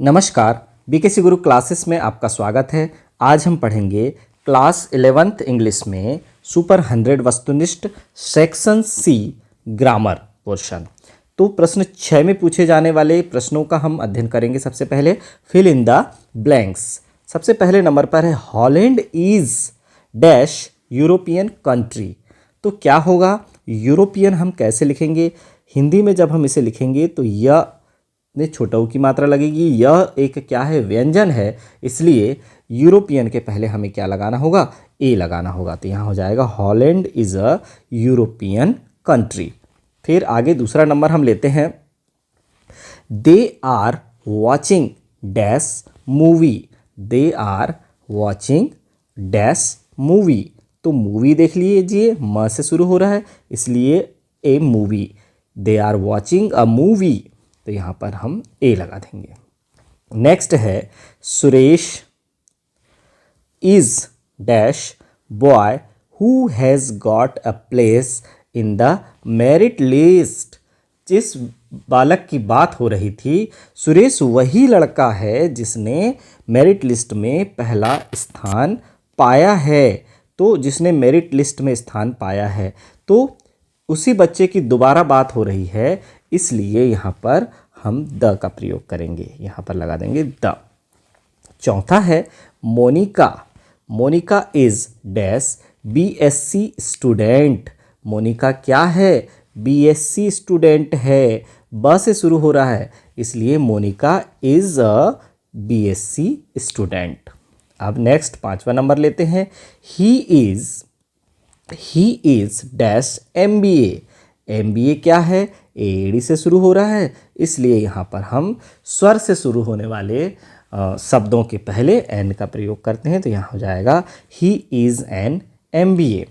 नमस्कार, बीकेसी गुरु क्लासेस में आपका स्वागत है। आज हम पढ़ेंगे क्लास 11th इंग्लिश में सुपर 100 वस्तुनिष्ठ सेक्शन सी ग्रामर पोर्शन। तो प्रश्न 6 में पूछे जाने वाले प्रश्नों का हम अध्ययन करेंगे। सबसे पहले फिल इन द ब्लैंक्स। सबसे पहले नंबर पर है Holland is dash European country. तो क्या होगा, यूरोपियन हम कैसे लिखेंगे? हिंदी में जब हम इसे लिखेंगे तो यह में छोटा ऊ की मात्रा लगेगी। यह एक क्या है, व्यंजन है, इसलिए यूरोपियन के पहले हमें क्या लगाना होगा, ए लगाना होगा। तो यहाँ हो जाएगा Holland is a European country. फिर आगे दूसरा नंबर हम लेते हैं, they are watching dash movie. They are watching dash movie. तो मूवी देख लीजिए, म से शुरू हो रहा है इसलिए a movie. They are watching a movie, तो यहाँ पर हम ए लगा देंगे। नेक्स्ट है Suresh is dash boy who has got a place in the merit list. जिस बालक की बात हो रही थी, सुरेश वही लड़का है जिसने मेरिट लिस्ट में पहला स्थान पाया है। तो जिसने मेरिट लिस्ट में स्थान पाया है, तो उसी बच्चे की दोबारा बात हो रही है, इसलिए यहाँ पर हम द का प्रयोग करेंगे। यहाँ पर लगा देंगे द। चौथा है Monika. Monika is dash BSc student. Monika क्या है, बीएससी स्टूडेंट है। ब से शुरू हो रहा है इसलिए Monika is a BSc student. अब नेक्स्ट पांचवा नंबर लेते हैं, he is dash MBA. MBA क्या है, एडी से शुरू हो रहा है, इसलिए यहाँ पर हम स्वर से शुरू होने वाले शब्दों के पहले एन का प्रयोग करते हैं। तो यहाँ हो जाएगा ही इज़ एन एमबीए।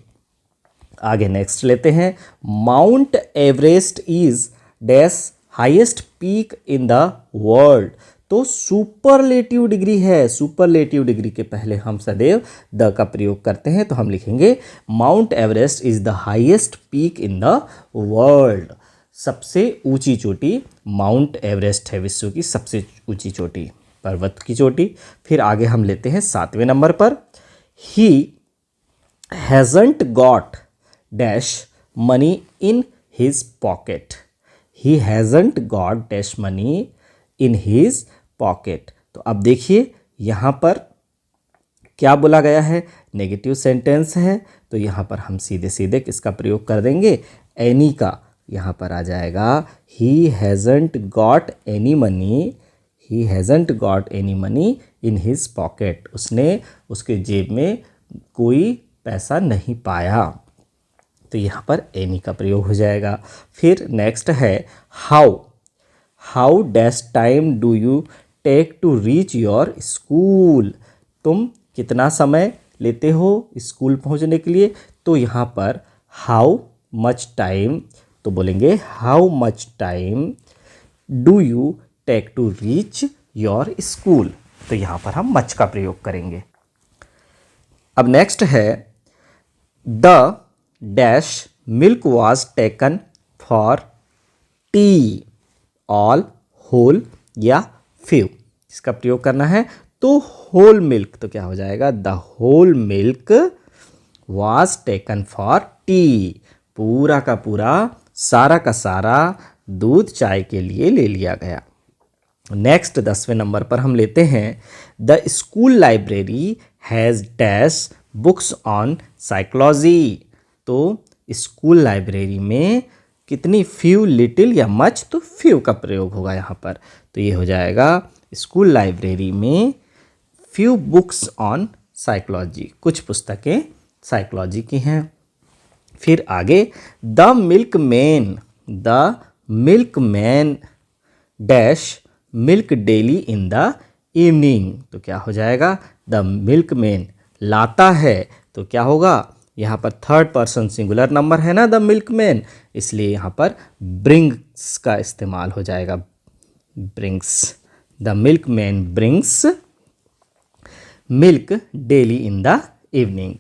आगे नेक्स्ट लेते हैं, mount Everest is dash highest peak in the world. तो सुपरलेटिव डिग्री है, सुपरलेटिव डिग्री के पहले हम सदैव द का प्रयोग करते हैं। तो हम लिखेंगे mount Everest is the highest peak in the world. सबसे ऊंची चोटी माउंट एवरेस्ट है, विश्व की सबसे ऊंची चोटी, पर्वत की चोटी। फिर आगे हम लेते हैं सातवें नंबर पर, he hasn't got dash money in his pocket. He hasn't got dash money in his pocket. तो अब देखिए यहाँ पर क्या बोला गया है, नेगेटिव सेंटेंस है, तो यहाँ पर हम सीधे सीधे इसका प्रयोग कर देंगे एनी का। यहाँ पर आ जाएगा he hasn't got any money. He hasn't got any money in his pocket. उसने उसके जेब में कोई पैसा नहीं पाया, तो यहाँ पर एनी का प्रयोग हो जाएगा। फिर नेक्स्ट है how dash time do you take to reach your school. तुम कितना समय लेते हो स्कूल पहुँचने के लिए। तो यहाँ पर हाउ मच टाइम, तो बोलेंगे how much time do you take to reach your school. तो यहाँ पर हम मच का प्रयोग करेंगे। अब नेक्स्ट है the dash milk was taken for tea. All, whole या फ्यू, इसका प्रयोग करना है। तो होल मिल्क, तो क्या हो जाएगा, the whole milk was taken for tea. पूरा का पूरा, सारा का सारा दूध चाय के लिए ले लिया गया। नेक्स्ट 10वें नंबर पर हम लेते हैं, the school library has dash books on psychology. तो स्कूल लाइब्रेरी में कितनी, फ्यू, लिटिल या मच, तो फ्यू का प्रयोग होगा यहाँ पर। तो ये हो जाएगा स्कूल लाइब्रेरी में फ्यू बुक्स ऑन साइकोलॉजी, कुछ पुस्तकें साइकोलॉजी की हैं। फिर आगे the milkman dash milk daily in the evening. तो क्या हो जाएगा, द मिल्कमैन लाता है, तो क्या होगा, यहाँ पर थर्ड पर्सन सिंगुलर नंबर है ना, द मिल्कमैन, इसलिए यहाँ पर ब्रिंग्स का इस्तेमाल हो जाएगा। Brings, the milkman brings milk daily in the evening.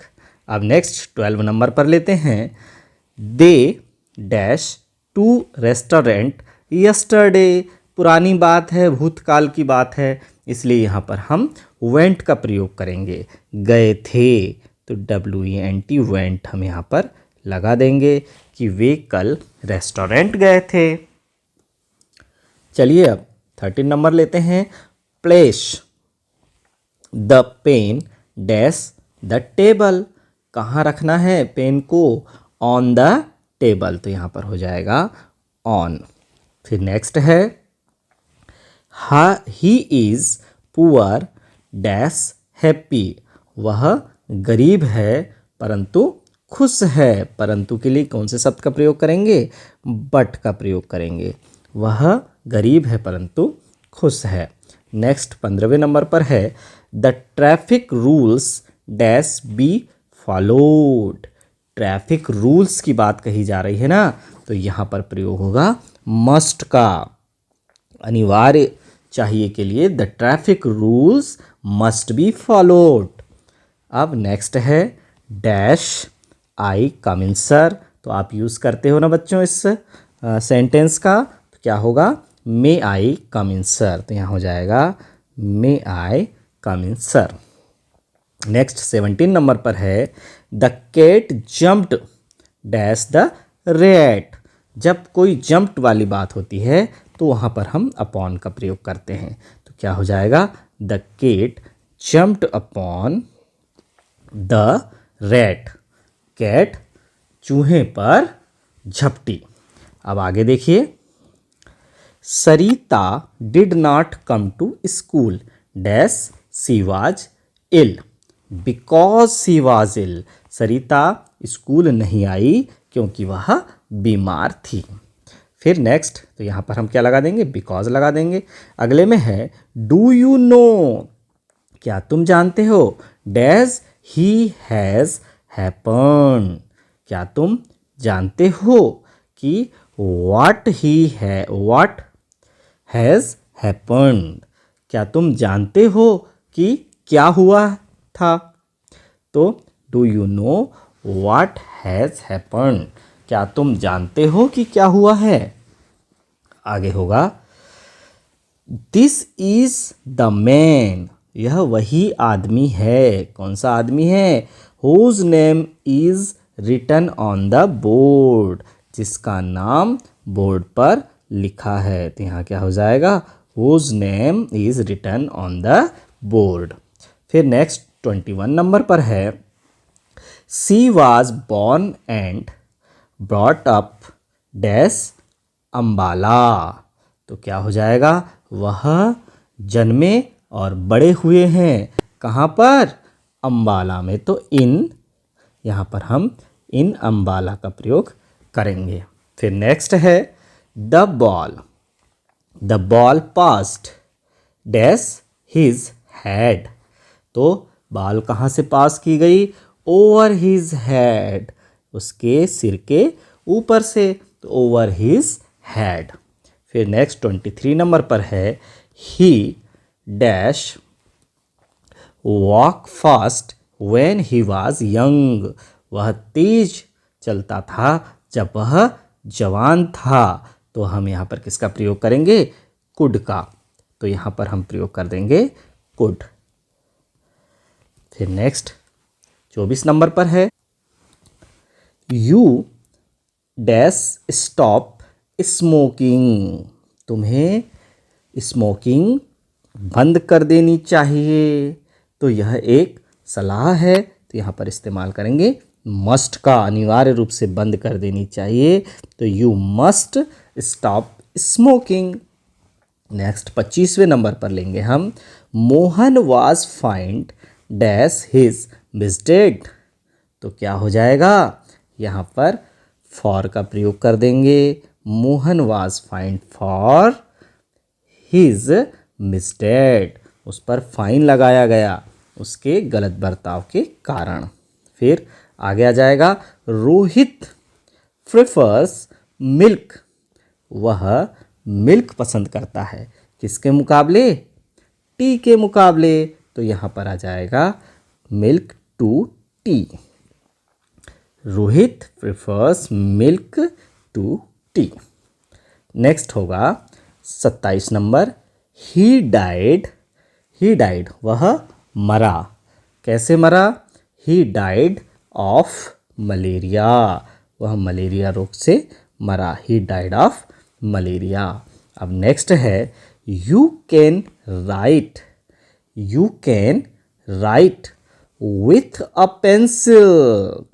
अब नेक्स्ट 12 नंबर पर लेते हैं, they dash to restaurant yesterday. पुरानी बात है, भूतकाल की बात है, इसलिए यहाँ पर हम वेंट का प्रयोग करेंगे। गए थे तो WENT वेंट हम यहाँ पर लगा देंगे कि वे कल रेस्टोरेंट गए थे। चलिए अब 13 नंबर लेते हैं। Place the pen dash the table. कहाँ रखना है पेन को? ऑन द टेबल, तो यहाँ पर हो जाएगा ऑन। फिर नेक्स्ट है he is poor dash happy. वह गरीब है परंतु खुश है। परंतु के लिए कौन से शब्द का प्रयोग करेंगे? बट का प्रयोग करेंगे। वह गरीब है परंतु खुश है। नेक्स्ट 15वें नंबर पर है the traffic rules dash be followed. Traffic rules की बात कही जा रही है ना, तो यहाँ पर प्रयोग होगा मस्ट का। अनिवार्य चाहिए के लिए the traffic rules must be followed. अब नेक्स्ट है dash I come in sir. तो आप यूज़ करते हो ना बच्चों इस सेंटेंस का, तो क्या होगा? मे आई कम इन सर, तो यहाँ हो जाएगा may I come in sir. Next 17 number पर है the cat jumped dash the rat. जब कोई जंप्ड वाली बात होती है तो वहाँ पर हम अपॉन का प्रयोग करते हैं, तो क्या हो जाएगा? The cat jumped upon the rat. Cat चूहे पर झपटी। अब आगे देखिए, Sarita did not come to school dash she was ill because she was ill. Sarita school नहीं आई क्योंकि वह बीमार थी। फिर नेक्स्ट, तो यहाँ पर हम क्या लगा देंगे? बिकॉज लगा देंगे। अगले में है डू यू नो। क्या तुम जानते हो? Dash he has happened. क्या तुम जानते हो कि व्हाट हैज़ हैपन्ड। क्या तुम जानते हो कि क्या हुआ था? तो do you know what has happened. क्या तुम जानते हो कि क्या हुआ है? आगे होगा दिस इज द मैन। यह वही आदमी है। कौन सा आदमी है? Whose name is written on the board. जिसका नाम बोर्ड पर लिखा है, तो यहाँ क्या हो जाएगा? Whose name is written on the board. फिर नेक्स्ट 21 नंबर पर है she was born and brought up dash Ambala. तो क्या हो जाएगा? वह जन्मे और बड़े हुए हैं कहाँ पर? अम्बाला में। तो इन, यहाँ पर हम इन अम्बाला का प्रयोग करेंगे। फिर नेक्स्ट है the ball passed dash his head. तो बॉल कहाँ से पास की गई? ओवर हिज हेड, उसके सिर के ऊपर से, तो ओवर हिज हेड। फिर नेक्स्ट 23 नंबर पर है ही dash walk fast when he was young. वह तेज चलता था जब वह जवान था। तो हम यहाँ पर किसका प्रयोग करेंगे? कुड का। तो यहाँ पर हम प्रयोग कर देंगे कुड। फिर नेक्स्ट 24 नंबर पर है यू डैश स्टॉप स्मोकिंग। तुम्हें स्मोकिंग बंद कर देनी चाहिए। तो यह एक सलाह है, तो यहाँ पर इस्तेमाल करेंगे मस्ट का। अनिवार्य रूप से बंद कर देनी चाहिए, तो you must stop smoking. Next 25वें नंबर पर लेंगे हम Mohan was find dash his mistake. तो क्या हो जाएगा? यहाँ पर फॉर का प्रयोग कर देंगे। Mohan was find for his mistake. उस पर फाइन लगाया गया उसके गलत बर्ताव के कारण। फिर आगे आ जाएगा रोहित प्रेफर्स मिल्क। वह मिल्क पसंद करता है किसके मुकाबले? टी के मुकाबले। तो यहाँ पर आ जाएगा milk to tea. Rohit prefers milk to tea. Next होगा 27 नंबर, ही डाइड वह मरा। कैसे मरा? ही डाइड ऑफ मलेरिया, वह मलेरिया रोग से मरा। He died of malaria. अब नेक्स्ट है you can write with a pencil.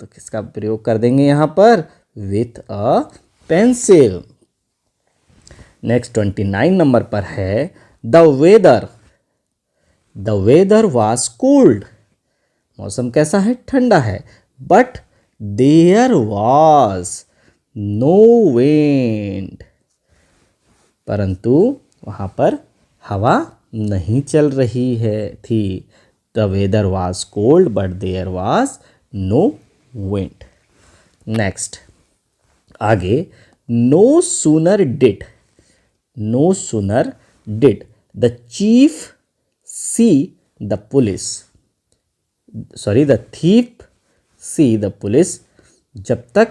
तो किसका प्रयोग कर देंगे यहाँ पर? With a pencil. Next 29 number पर है द वेदर वाज कोल्ड। मौसम कैसा है? ठंडा है। But there was no wind, परंतु वहाँ पर हवा नहीं चल रही थी। The weather was cold but there was no wind. Next आगे, no sooner did the chief see the thief see the police. जब तक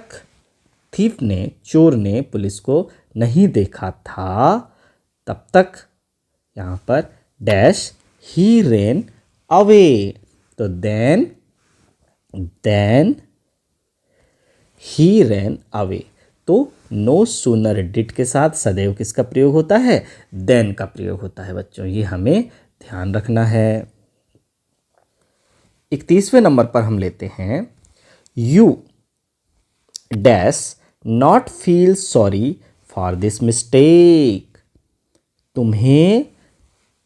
चोर ने पुलिस को नहीं देखा था, तब तक यहाँ पर डैश ही रेन अवे। तो देन ही रेन अवे। तो नो सूनर डिड के साथ सदैव किसका प्रयोग होता है? देन का प्रयोग होता है बच्चों, ये हमें ध्यान रखना है। 31वें नंबर पर हम लेते हैं you dash not feel sorry for this mistake. तुम्हें,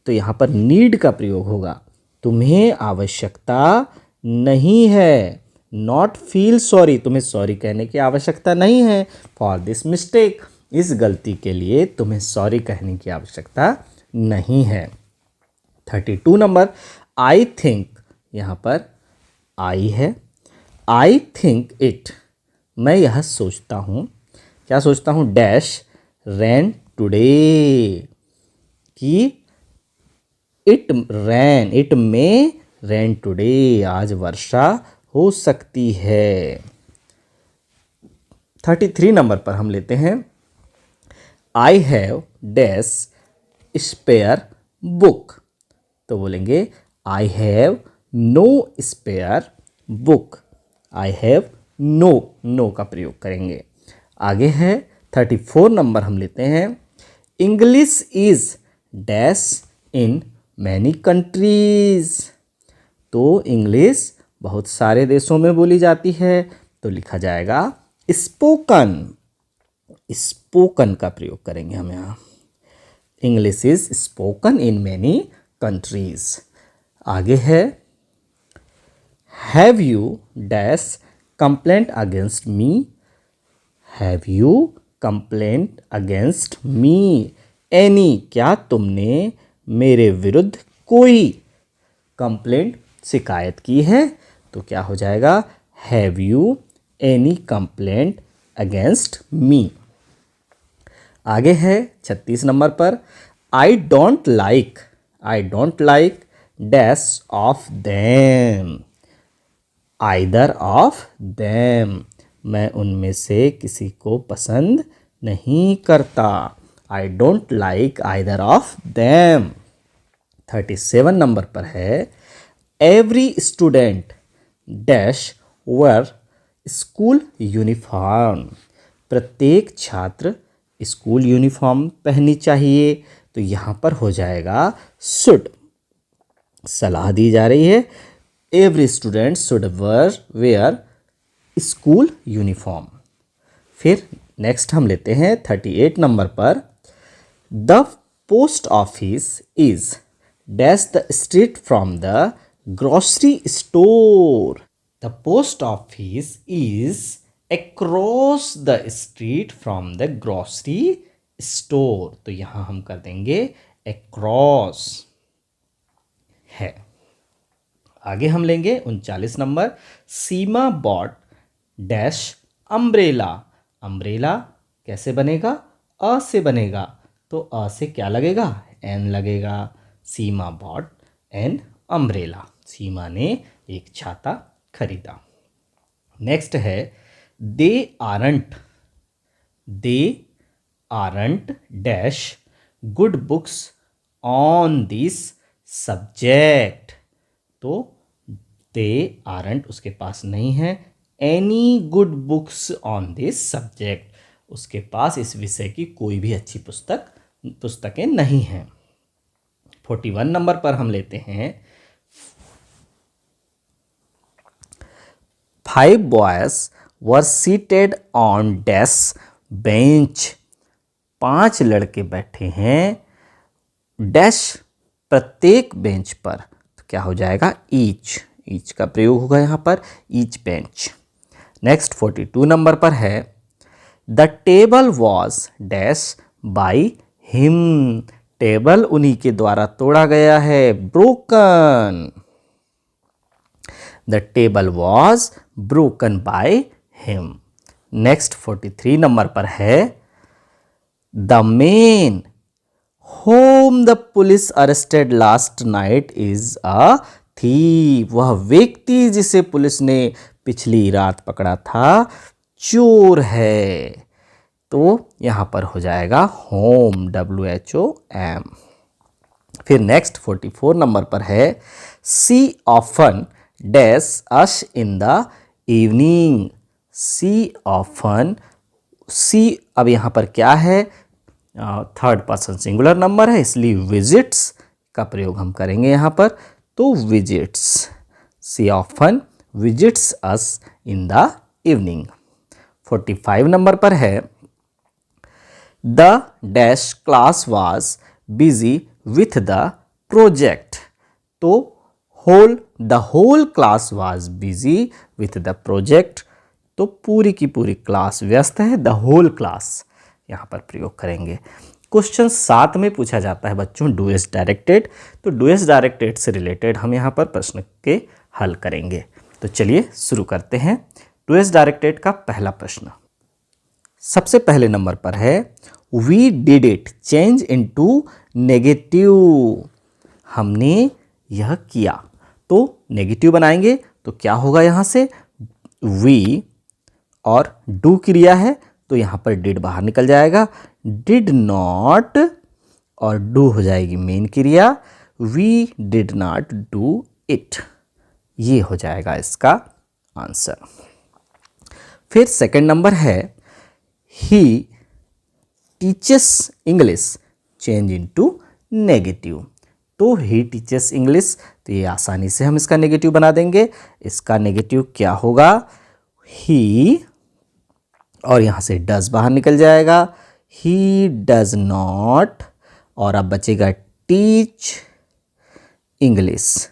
तो यहाँ पर नीड का प्रयोग होगा। तुम्हें आवश्यकता नहीं है। नॉट फील सॉरी, तुम्हें सॉरी कहने की आवश्यकता नहीं है। फॉर दिस मिस्टेक, इस गलती के लिए तुम्हें सॉरी कहने की आवश्यकता नहीं है। 32 नंबर, आई थिंक, यहाँ पर आई है। आई थिंक इट, मैं यह सोचता हूँ। क्या सोचता हूँ? डैश रैन टुडे, कि इट में रैन टुडे, आज वर्षा हो सकती है। 33 नंबर पर हम लेते हैं I have dash spare book. तो बोलेंगे I have no spare book. I have no का प्रयोग करेंगे। आगे है 34 नंबर हम लेते हैं English is dash in many countries. तो इंग्लिश बहुत सारे देशों में बोली जाती है, तो लिखा जाएगा स्पोकन का प्रयोग करेंगे हम यहाँ। English is spoken in many countries. आगे है have you dash complaint against me. Have you complaint against me any, क्या तुमने मेरे विरुद्ध कोई कंप्लेंट, शिकायत की है? तो क्या हो जाएगा? Have you any complaint against me. आगे है 36 नंबर पर I don't like dash of them. Either of them, मैं उनमें से किसी को पसंद नहीं करता। I don't like either of them. 37 number पर है every student dash wear school uniform. प्रत्येक छात्र स्कूल यूनिफॉर्म पहननी चाहिए। तो यहाँ पर हो जाएगा शुड, सलाह दी जा रही है। Every student should wear school uniform. फिर नेक्स्ट हम लेते हैं 38 नंबर पर the post office is dash the street from the grocery store. The post office is across the street from the grocery store. तो यहाँ हम कर देंगे अक्रॉस है। आगे हम लेंगे 39 नंबर सीमा बॉट डैश अम्ब्रेला। अम्ब्रेला कैसे बनेगा? अ से बनेगा। तो अ से क्या लगेगा? एन लगेगा। सीमा बॉट एन अम्ब्रेला, सीमा ने एक छाता खरीदा। नेक्स्ट है they aren't dash good books on this subject. तो दे आरंट उसके पास नहीं है any good books on this subject, उसके पास इस विषय की कोई भी अच्छी पुस्तकें नहीं हैं। 41 नंबर पर हम लेते हैं 5 boys were seated on desk bench। 5 लड़के बैठे हैं डैश प्रत्येक बेंच पर, तो क्या हो जाएगा ईच का प्रयोग होगा यहाँ पर, ईच बेंच। नेक्स्ट 42 नंबर पर है the table was dash by him. Table उन्हीं के द्वारा तोड़ा गया है, broken. The table was broken by him. Next 43 number पर है the man home the police arrested last night is a thief. वह व्यक्ति जिसे पुलिस ने पिछली रात पकड़ा था चोर है। तो यहां पर हो जाएगा होम, WHOM। फिर नेक्स्ट 44 नंबर पर है she often dash ash in the evening. She often, she अब यहाँ पर क्या है, थर्ड पर्सन सिंगुलर नंबर है, इसलिए विजिट्स का प्रयोग हम करेंगे यहाँ पर। तो visits, she often visits us in the evening. 45 number पर है the dash class was busy with the project. तो the whole class was busy with the project. तो पूरी की पूरी क्लास व्यस्त है, द होल क्लास यहाँ पर प्रयोग करेंगे। क्वेश्चन 7 में पूछा जाता है बच्चों डू एस डायरेक्टेड। तो डू एस डायरेक्टेड से रिलेटेड हम यहाँ पर प्रश्न के हल करेंगे। तो चलिए शुरू करते हैं। डू एस डायरेक्टेड का पहला प्रश्न सबसे पहले नंबर पर है we did it change into negative. हमने यह किया, तो नेगेटिव बनाएंगे तो क्या होगा, यहाँ से वी और डू क्रिया है तो यहाँ पर डिड बाहर निकल जाएगा, डिड नॉट और डू हो जाएगी मेन क्रिया, we did not do it. ये हो जाएगा इसका आंसर। फिर सेकंड नंबर है he teaches English change into negative. तो ही टीचेस इंग्लिश, तो ये आसानी से हम इसका नेगेटिव बना देंगे। इसका नेगेटिव क्या होगा, ही और यहाँ से डज बाहर निकल जाएगा, ही डज नॉट और अब बचेगा teach English,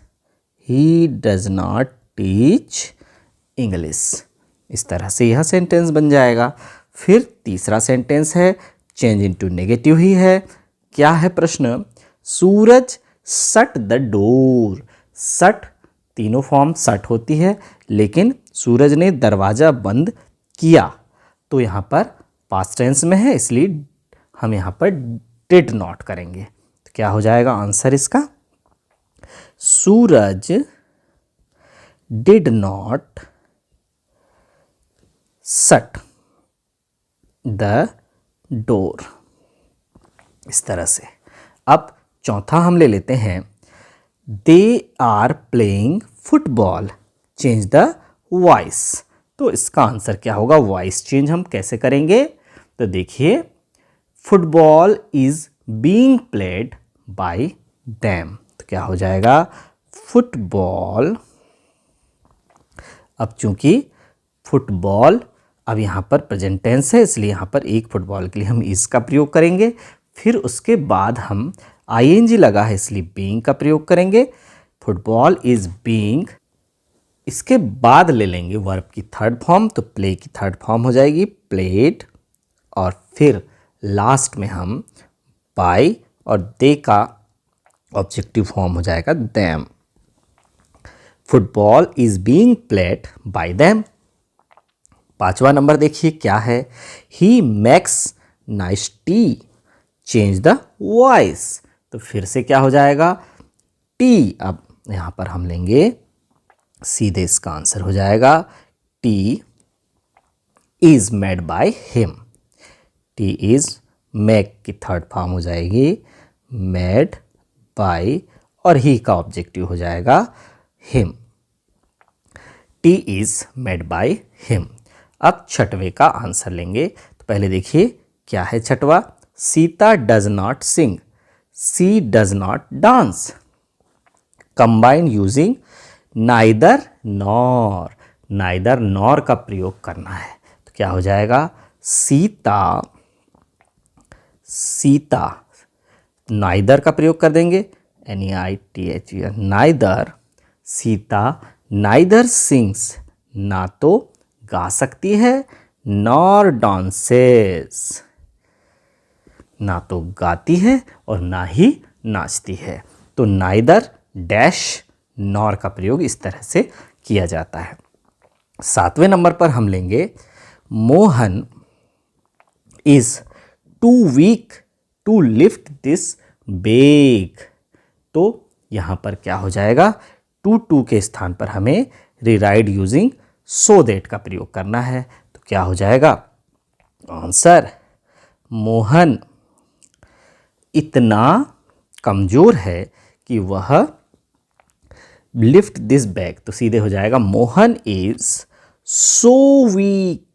he does not teach English. इस तरह से यह सेंटेंस बन जाएगा। फिर तीसरा सेंटेंस है चेंज इनटू नेगेटिव ही है। क्या है प्रश्न, सूरज शट द डोर। शट तीनों फॉर्म शट होती है, लेकिन सूरज ने दरवाजा बंद किया, तो यहाँ पर पास्ट टेंस में है, इसलिए हम यहाँ पर डिड नॉट करेंगे। तो क्या हो जाएगा आंसर इसका, Suraj did not shut the door. इस तरह से। अब चौथा हम ले लेते हैं they are playing football change the voice. तो इसका आंसर क्या होगा, वॉइस चेंज हम कैसे करेंगे, तो देखिए football is being played by them. तो क्या हो जाएगा फुटबॉल। अब चूंकि फुटबॉल अब यहाँ पर प्रेजेंट टेंस है, इसलिए यहाँ पर एक फुटबॉल के लिए हम इज का प्रयोग करेंगे। फिर उसके बाद हम आईएनजी लगा है इसलिए बीइंग का प्रयोग करेंगे। फुटबॉल इज बीइंग, इसके बाद ले लेंगे वर्ब की थर्ड फॉर्म, तो प्ले की थर्ड फॉर्म हो जाएगी प्लेड, और फिर लास्ट में हम बाय और दे का ऑब्जेक्टिव फॉर्म हो जाएगा them. Football is being played by them. पांचवा नंबर देखिए क्या है, he makes nice T change the voice. तो फिर से क्या हो जाएगा टी, अब यहाँ पर हम लेंगे सीधे इसका आंसर हो जाएगा T is made by him. T is make की थर्ड फॉर्म हो जाएगी मेड बाय, और ही का ऑब्जेक्टिव हो जाएगा him. T is made by him. अब छठवें का आंसर लेंगे। तो पहले देखिए क्या है छठवा। Sita does not sing, she does not dance. Combine using neither nor, neither nor का प्रयोग करना है। तो क्या हो जाएगा, सीता, सीता नाइदर का प्रयोग कर देंगे, NEITHER, neither. Sita neither sings, ना तो गा सकती है, नॉर डांसेस, ना तो गाती है और ना ही नाचती है। तो नाइदर डैश नॉर का प्रयोग इस तरह से किया जाता है। सातवें नंबर पर हम लेंगे Mohan is too weak to lift this bag. तो यहाँ पर क्या हो जाएगा, टू के स्थान पर हमें रीराइट यूजिंग सो दैट का प्रयोग करना है। तो क्या हो जाएगा आंसर, मोहन इतना कमज़ोर है कि वह लिफ्ट दिस बैग, तो सीधे हो जाएगा Mohan is so weak,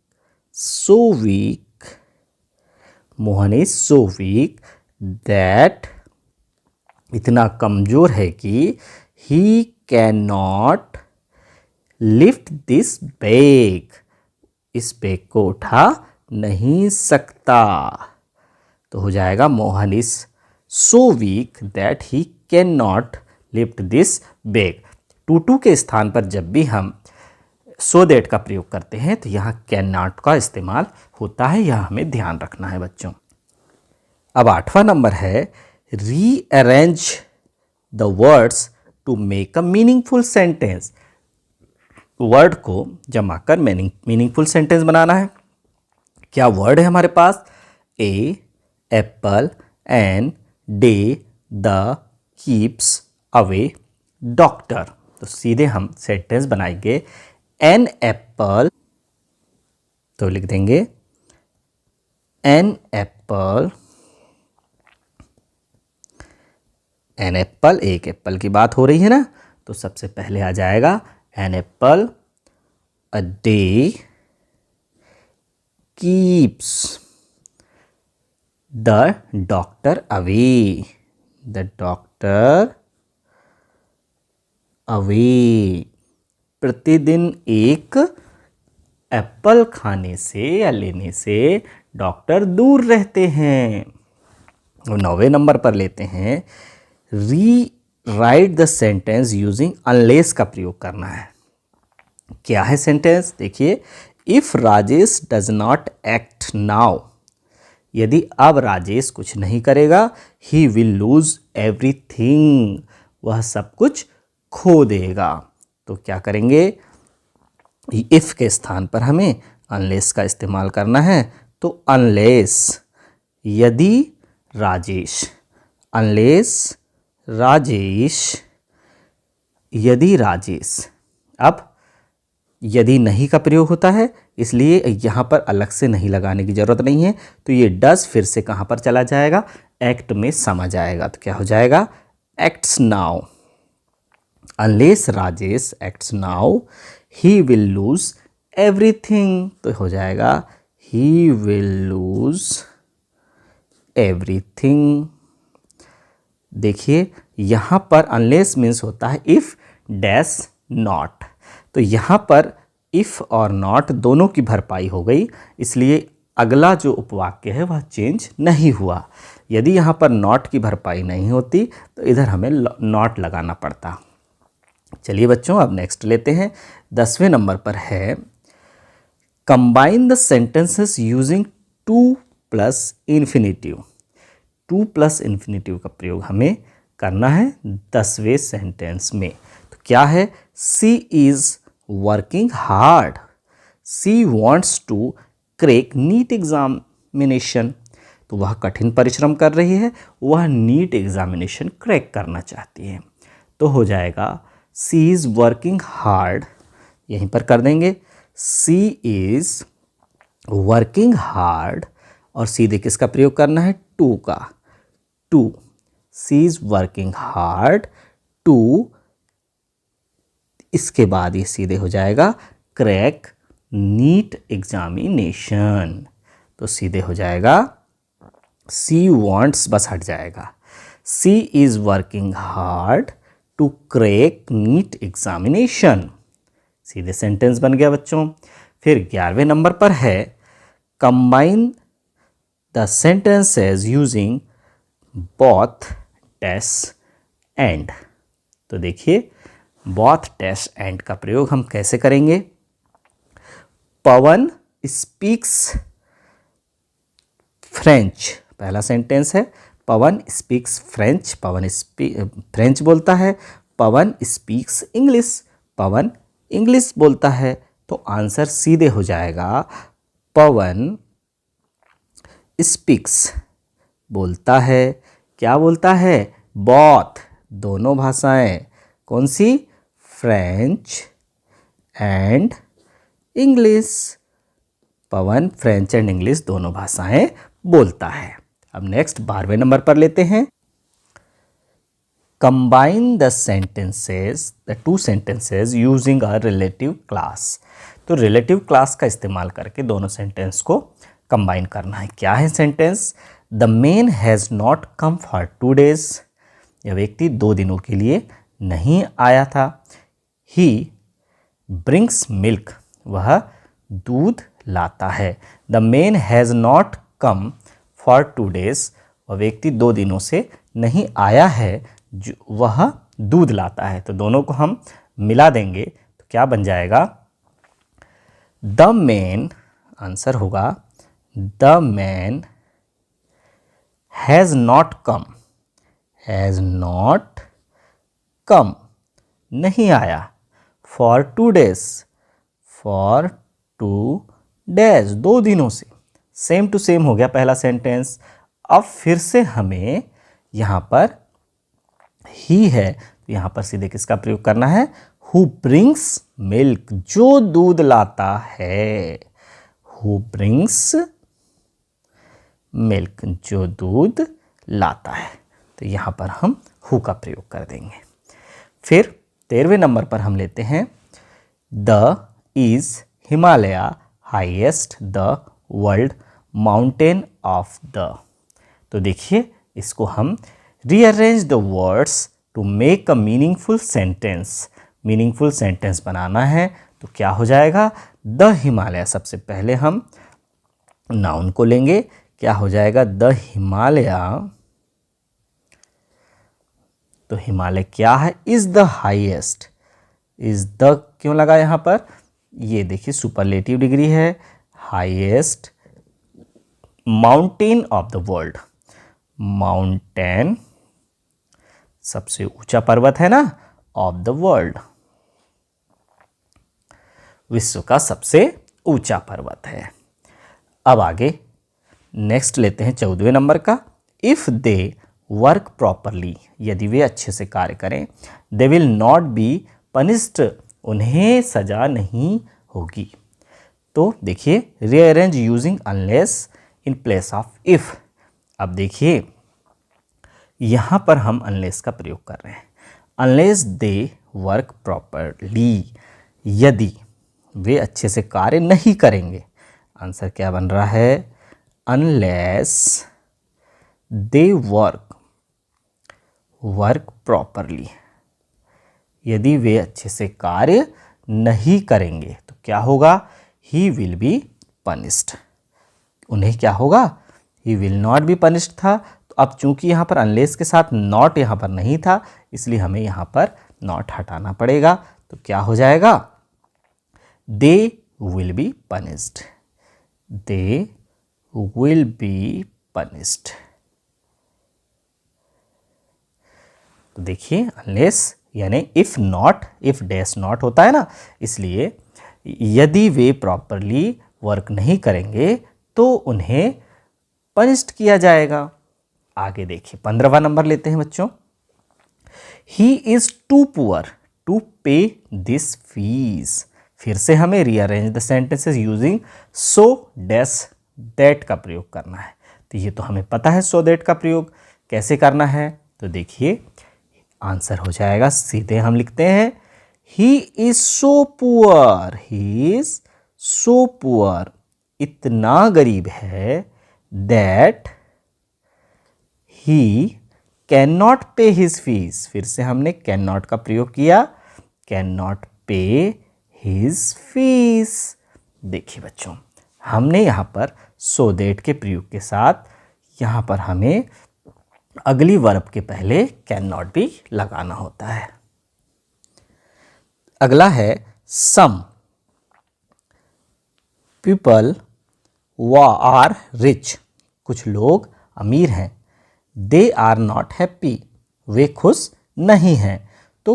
so weak, Mohan is so weak that, इतना कमज़ोर है कि he can not lift this bag, इस बैग को उठा नहीं सकता। तो हो जाएगा Mohan is so weak that he can not lift this bag. Too के स्थान पर जब भी हम सो दैट का प्रयोग करते हैं तो यहाँ कैन नॉट का इस्तेमाल होता है, यह हमें ध्यान रखना है बच्चों। अब आठवां नंबर है rearrange the words to make a meaningful sentence. Word को जमा कर मीनिंगफुल सेंटेंस बनाना है। क्या वर्ड है हमारे पास, a apple, an day, the keeps away, doctor. तो सीधे हम सेंटेंस बनाएंगे एन एप्पल, तो लिख देंगे एन एप्पल, एन एप्पल, एक एप्पल की बात हो रही है ना, तो सबसे पहले आ जाएगा an apple a day keeps the doctor away, the doctor away. प्रतिदिन एक एप्पल खाने से या लेने से डॉक्टर दूर रहते हैं। 9वें नंबर पर लेते हैं री right the sentence using unless का प्रयोग करना है। क्या है सेंटेंस, देखिए if Rajesh does not act now, यदि अब राजेश कुछ नहीं करेगा, ही विल लूज एवरीथिंग, वह सब कुछ खो देगा। तो क्या करेंगे, इफ के स्थान पर हमें अनलेस का इस्तेमाल करना है। तो अनलेस, यदि राजेश, अनलेस राजेश, यदि राजेश। अब यदि नहीं का प्रयोग होता है, इसलिए यहाँ पर अलग से नहीं लगाने की ज़रूरत नहीं है। तो ये डज फिर से कहाँ पर चला जाएगा, एक्ट में समा जाएगा। तो क्या हो जाएगा, acts now. Unless Rajesh acts now he will lose everything, तो हो जाएगा ही विल लूज एवरीथिंग। देखिए यहाँ पर अनलेस मीन्स होता है इफ़ डैश नॉट, तो यहाँ पर इफ़ और नॉट दोनों की भरपाई हो गई, इसलिए अगला जो उपवाक्य है वह चेंज नहीं हुआ। यदि यहाँ पर नॉट की भरपाई नहीं होती तो इधर हमें नॉट लगाना पड़ता। चलिए बच्चों अब नेक्स्ट लेते हैं। 10वें नंबर पर है combine the sentences using two plus infinitive. Two plus infinitive का प्रयोग हमें करना है 10वें सेंटेंस में। तो क्या है, she is working hard, she wants to crack NEET examination. तो वह कठिन परिश्रम कर रही है, वह नीट एग्जामिनेशन क्रैक करना चाहती है। तो हो जाएगा सी इज़ वर्किंग हार्ड, यहीं पर कर देंगे सी इज़ वर्किंग हार्ड और सीधे किसका प्रयोग करना है, टू का, too, she is working hard too, इसके बाद ये सीधे हो जाएगा क्रैक नीट एग्जामिनेशन, तो सीधे हो जाएगा सी वॉन्ट्स, बस हट जाएगा, she is working hard to crack NEET examination, सीधे सेंटेंस बन गया बच्चों। फिर 11वें नंबर पर है combine the sentences using both dash and. तो देखिए बोथ डैश एंड का प्रयोग हम कैसे करेंगे। पवन स्पीक्स फ्रेंच, पहला सेंटेंस है पवन स्पीक्स फ्रेंच, पवन फ्रेंच बोलता है, पवन स्पीक्स इंग्लिश, पवन इंग्लिश बोलता है, तो आंसर सीधे हो जाएगा पवन स्पीक्स बोलता है, क्या बोलता है, बोथ, दोनों भाषाएं, कौन सी, French and English, Pawan French and English दोनों भाषाएं बोलता है। अब नेक्स्ट 12वें नंबर पर लेते हैं combine the sentences, the two sentences using a relative class. तो रिलेटिव क्लास का इस्तेमाल करके दोनों सेंटेंस को कंबाइन करना है। क्या है sentence, the man has not come for 2 days, यह व्यक्ति 2 दिनों के लिए नहीं आया था। ही ब्रिंग्स मिल्क, वह दूध लाता है। The man has not come for 2 days, वह व्यक्ति 2 दिनों से नहीं आया है, जो वह दूध लाता है। तो दोनों को हम मिला देंगे तो क्या बन जाएगा, द मैन, आंसर होगा the man has not come, has not come, नहीं आया, फॉर 2 days, फॉर 2 days, 2 दिनों से, सेम टू सेम हो गया पहला सेंटेंस। अब फिर से हमें यहाँ पर ही है, तो यहाँ पर सीधे किसका प्रयोग करना है, हु ब्रिंग्स मिल्क, जो दूध लाता है, हु ब्रिंग्स मिल्क, जो दूध लाता है, तो यहाँ पर हम हु का प्रयोग कर देंगे। फिर 13वें नंबर पर हम लेते हैं the is Himalaya highest the world mountain of the. तो देखिए इसको हम rearrange the words to make a meaningful sentence, meaningful sentence बनाना है तो क्या हो जाएगा, द हिमालय, सबसे पहले हम नाउन को लेंगे, क्या हो जाएगा, द हिमालय, तो हिमालय क्या है, is the highest, is the क्यों लगा यहाँ पर, ये देखिए सुपरलेटिव डिग्री है, highest mountain of the world, mountain सबसे ऊंचा पर्वत है ना, ऑफ द वर्ल्ड, विश्व का सबसे ऊंचा पर्वत है। अब आगे नेक्स्ट लेते हैं 14वें नंबर का, इफ दे वर्क प्रॉपरली, यदि वे अच्छे से कार्य करें, they will not be punished, उन्हें सजा नहीं होगी। तो देखिए rearrange using unless in place of if. अब देखिए यहाँ पर हम अनलेस का प्रयोग कर रहे हैं, अनलेस दे वर्क प्रॉपरली, यदि वे अच्छे से कार्य नहीं करेंगे, आंसर क्या बन रहा है, अनलेस दे वर्क प्रॉपरली, यदि वे अच्छे से कार्य नहीं करेंगे तो क्या होगा, ही विल बी पनिश्ड, उन्हें क्या होगा, he will not be punished था। तो अब चूंकि यहाँ पर अनलेस के साथ नॉट यहाँ पर नहीं था, इसलिए हमें यहाँ पर नॉट हटाना पड़ेगा, तो क्या हो जाएगा, they will be punished, they will be punished. तो देखिए अनलेस यानी if not, if dash not होता है ना, इसलिए यदि वे प्रॉपरली वर्क नहीं करेंगे तो उन्हें पनिश्ड किया जाएगा। आगे देखिए 15वां नंबर लेते हैं बच्चों, he is too poor to pay this fees. फिर से हमें rearrange the sentences using so dash that का प्रयोग करना है। तो ये तो हमें पता है सो दैट का प्रयोग कैसे करना है। तो देखिए आंसर हो जाएगा, सीधे हम लिखते हैं he is so poor, he is so poor, इतना गरीब है, दैट ही कैन नॉट पे हिज फीस। फिर से हमने कैन नॉट का प्रयोग किया, कैन नॉट पे हिज फीस। देखिए बच्चों, हमने यहाँ पर सो दैट के प्रयोग के साथ यहाँ पर हमें अगली वर्ब के पहले कैन नॉट भी लगाना होता है। अगला है सम पीपल आर रिच, कुछ लोग अमीर हैं, दे आर नॉट हैप्पी, वे खुश नहीं हैं। तो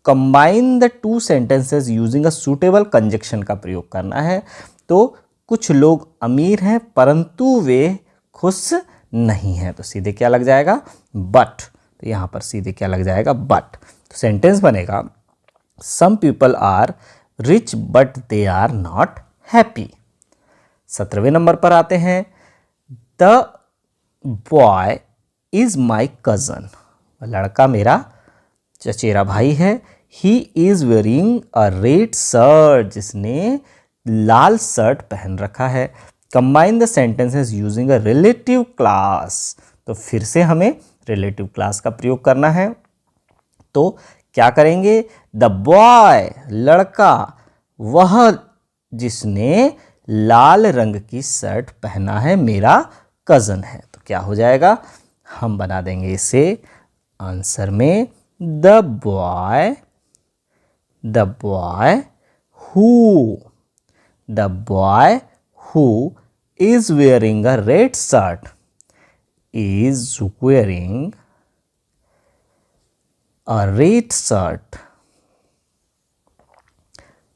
combine the two sentences using a suitable conjunction का प्रयोग करना है। तो कुछ लोग अमीर हैं परंतु वे खुश नहीं हैं, तो सीधे क्या लग जाएगा, बट। तो यहाँ पर सीधे क्या लग जाएगा, बट। तो सेंटेंस बनेगा some people are rich but they are not happy. 17वें नंबर पर आते हैं, the boy is my cousin, लड़का मेरा चचेरा भाई है, he is wearing a red shirt, जिसने लाल शर्ट पहन रखा है। Combine the sentences using a relative class, तो फिर से हमें रिलेटिव क्लास का प्रयोग करना है। तो क्या करेंगे, द बॉय लड़का, वह जिसने लाल रंग की शर्ट पहना है मेरा कज़न है। तो क्या हो जाएगा, हम बना देंगे इसे आंसर में the boy who is wearing a red shirt is wearing a red shirt।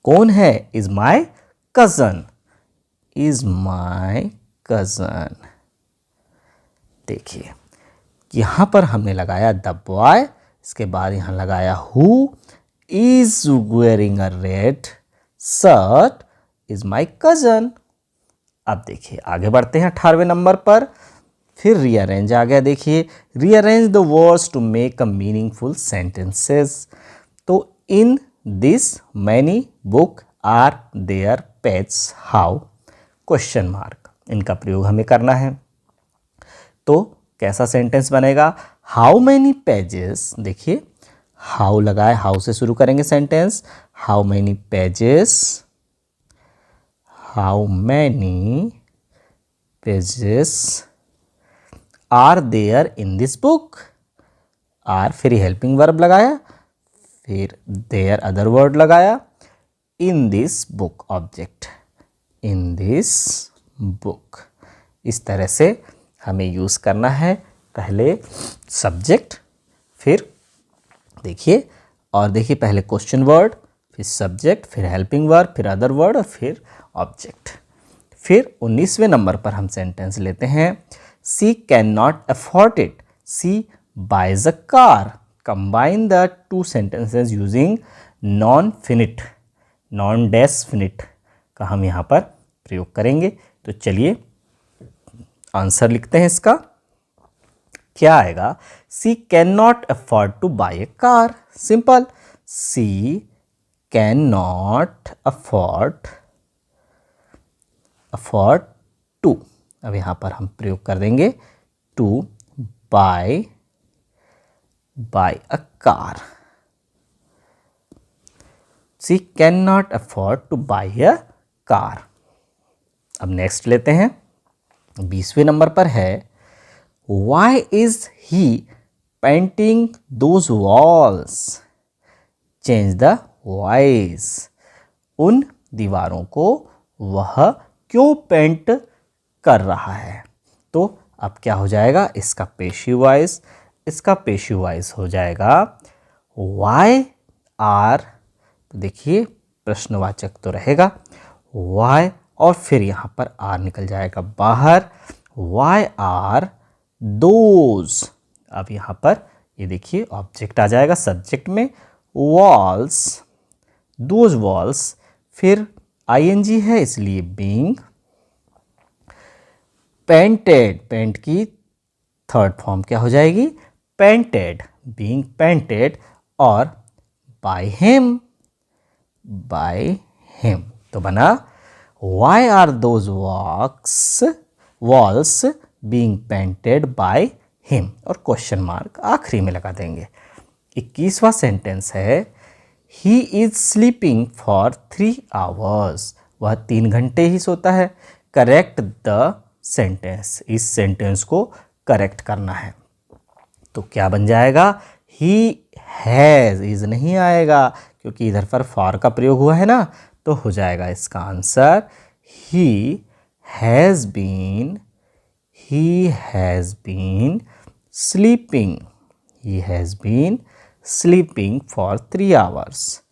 कौन है, is my cousin, is my cousin। देखिए यहां पर हमने लगाया द बॉय, इसके बाद यहां लगाया who is wearing a red shirt is my cousin। अब देखिए आगे बढ़ते हैं 18वें नंबर पर, फिर रीअरेंज आ गया। देखिए rearrange the words to make a meaningful sentences. तो in this many book are there pets how, question mark, इनका प्रयोग हमें करना है। तो कैसा सेंटेंस बनेगा, हाउ मैनी पेजेस, देखिए हाउ लगाए, हाउ से शुरू करेंगे sentence, how many pages, how many pages are there in this book। are फिर हेल्पिंग वर्ब लगाया, फिर there अदर वर्ड लगाया, in this book object, in this book। इस तरह से हमें यूज़ करना है, पहले सब्जेक्ट, फिर देखिए और देखिए पहले क्वेश्चन वर्ड, फिर सब्जेक्ट, फिर हेल्पिंग वर्ब, फिर अदर वर्ड और फिर ऑब्जेक्ट। फिर 19वें नंबर पर हम सेंटेंस लेते हैं, she can not afford it, she buys a car. Combine the two sentences using non finite, non dash finite का हम यहाँ पर प्रयोग करेंगे। तो चलिए आंसर लिखते हैं इसका, क्या आएगा, she can not afford to buy a car. Simple, she can not afford to, अब यहाँ पर हम प्रयोग कर देंगे to buy a car. She can not afford to buy a car. अब नेक्स्ट लेते हैं, 20वें नंबर पर है, why is he painting those walls, change the voice, उन दीवारों को वह क्यों पेंट कर रहा है। तो अब क्या हो जाएगा, इसका पेशिव वॉइस, इसका पेशिव वॉइस हो जाएगा वाई आर। तो देखिए प्रश्नवाचक तो रहेगा वाई और फिर यहाँ पर आर निकल जाएगा बाहर, वाई आर दोज। अब यहाँ पर ये देखिए ऑब्जेक्ट आ जाएगा सब्जेक्ट में, वॉल्स, दोज वॉल्स, फिर आईएनजी है इसलिए बीइंग, पेंटेड, पेंट की थर्ड फॉर्म क्या हो जाएगी? पेंटेड, बीइंग पेंटेड, और बाय हिम, बाय हिम। तो बना why are those walls being painted by him, और क्वेश्चन मार्क आखिरी में लगा देंगे। 21वां सेंटेंस है he is sleeping for 3 hours, वह 3 घंटे ही सोता है। करेक्ट द सेंटेंस, इस सेंटेंस को करेक्ट करना है। तो क्या बन जाएगा? ही हैज़, इज नहीं आएगा क्योंकि इधर पर फॉर का प्रयोग हुआ है ना, तो हो जाएगा इसका answer he has been, he has been sleeping, he has been sleeping for 3 hours,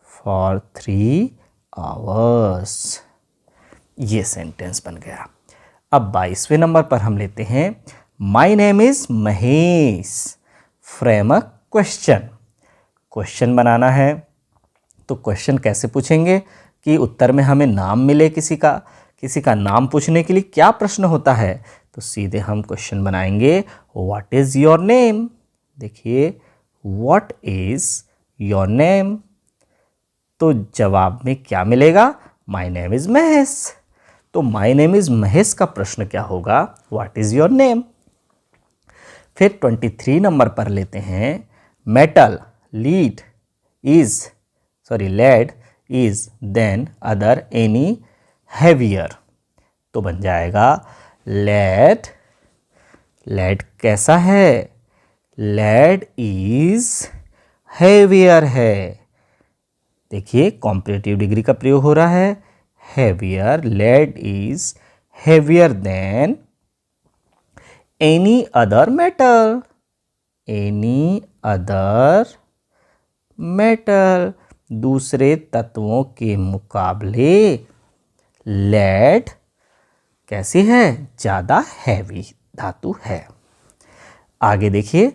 for 3 hours. ये सेंटेंस बन गया। अब 22वें नंबर पर हम लेते हैं my name is Mahesh, frame a question. Question बनाना है, तो क्वेश्चन कैसे पूछेंगे कि उत्तर में हमें नाम मिले किसी का नाम पूछने के लिए क्या प्रश्न होता है? तो सीधे हम क्वेश्चन बनाएंगे व्हाट इज योर नेम। देखिए व्हाट इज योर नेम, तो जवाब में क्या मिलेगा? My name is Mahesh. तो माई नेम इज महेश का प्रश्न क्या होगा? What is your name. फिर 23 नंबर पर लेते हैं metal lead lead is than other any heavier. तो बन जाएगा लेड, लेड कैसा है? लेड इज हैवियर है। देखिए कॉम्परेटिव डिग्री का प्रयोग हो रहा है। Heavier, lead is heavier than any other metal, any other metal, दूसरे तत्वों के मुकाबले लेड कैसी है? ज़्यादा हैवी धातु है। आगे देखिए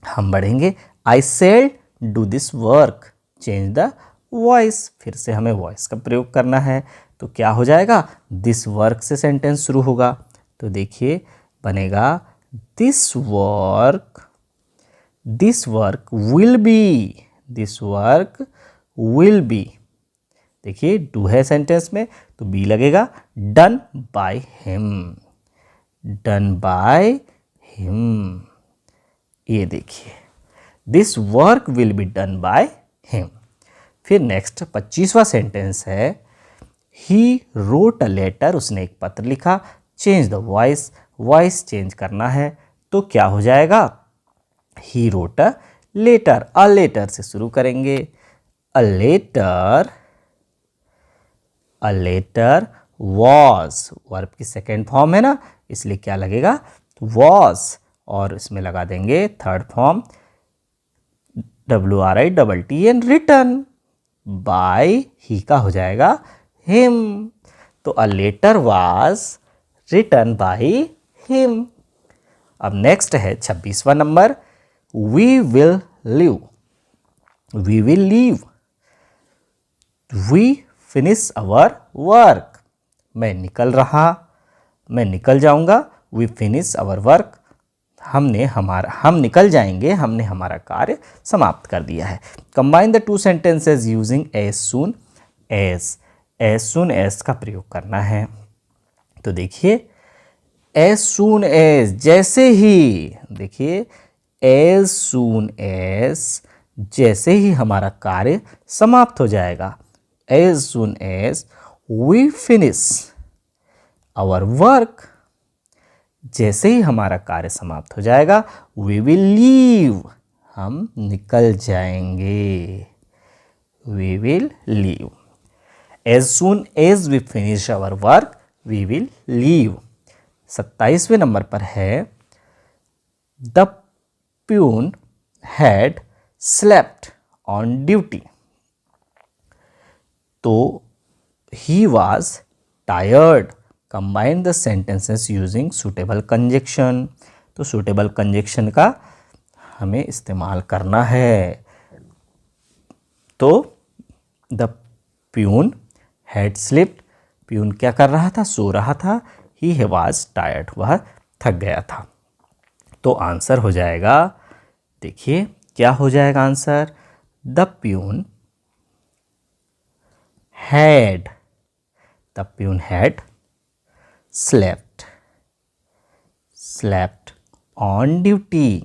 हम बढ़ेंगे। I shall do this work, change the voice, फिर से हमें वॉइस का प्रयोग करना है। तो क्या हो जाएगा? दिस वर्क से सेंटेंस शुरू होगा। तो देखिए बनेगा this work will be, this work will be. देखिए डू है सेंटेंस में तो बी लगेगा, done by him, done by him. ये देखिए this work will be done by him. फिर नेक्स्ट 25वां सेंटेंस है ही रोट अ लेटर, उसने एक पत्र लिखा। Change the voice, voice change करना है। तो क्या हो जाएगा? He wrote a letter, a letter से शुरू करेंगे। अ लेटर वॉज, वर्ब की सेकेंड फॉर्म है ना, इसलिए क्या लगेगा? वॉज, और इसमें लगा देंगे third form WRITTEN, written by, he का हो जाएगा हिम। तो a letter was written by him. अब नेक्स्ट है 26वां number we will live, we will leave, we finish our work, मैं निकल जाऊंगा। वी फिनिश अवर वर्क, हम निकल जाएंगे, हमने हमारा कार्य समाप्त कर दिया है। Combine the two sentences using as soon as का प्रयोग करना है। तो देखिए एज सून एज, जैसे ही, देखिए एज सून एज, जैसे ही हमारा कार्य समाप्त हो जाएगा। As soon as we finish our work, जैसे ही हमारा कार्य समाप्त हो जाएगा। वी विल लीव, हम निकल जाएंगे। We will leave, as soon as we finish our work we will leave. 27वें नंबर पर है the peon had slept on duty. तो he was tired, combine the sentences using suitable conjunction. तो suitable conjunction का हमें इस्तेमाल करना है। तो the peon had slipped, peon क्या कर रहा था? सो रहा था। ही वॉज टायर्ड, वह थक गया था। तो आंसर हो जाएगा, देखिए क्या हो जाएगा answer, the peon had, the peon had slept, slept on duty,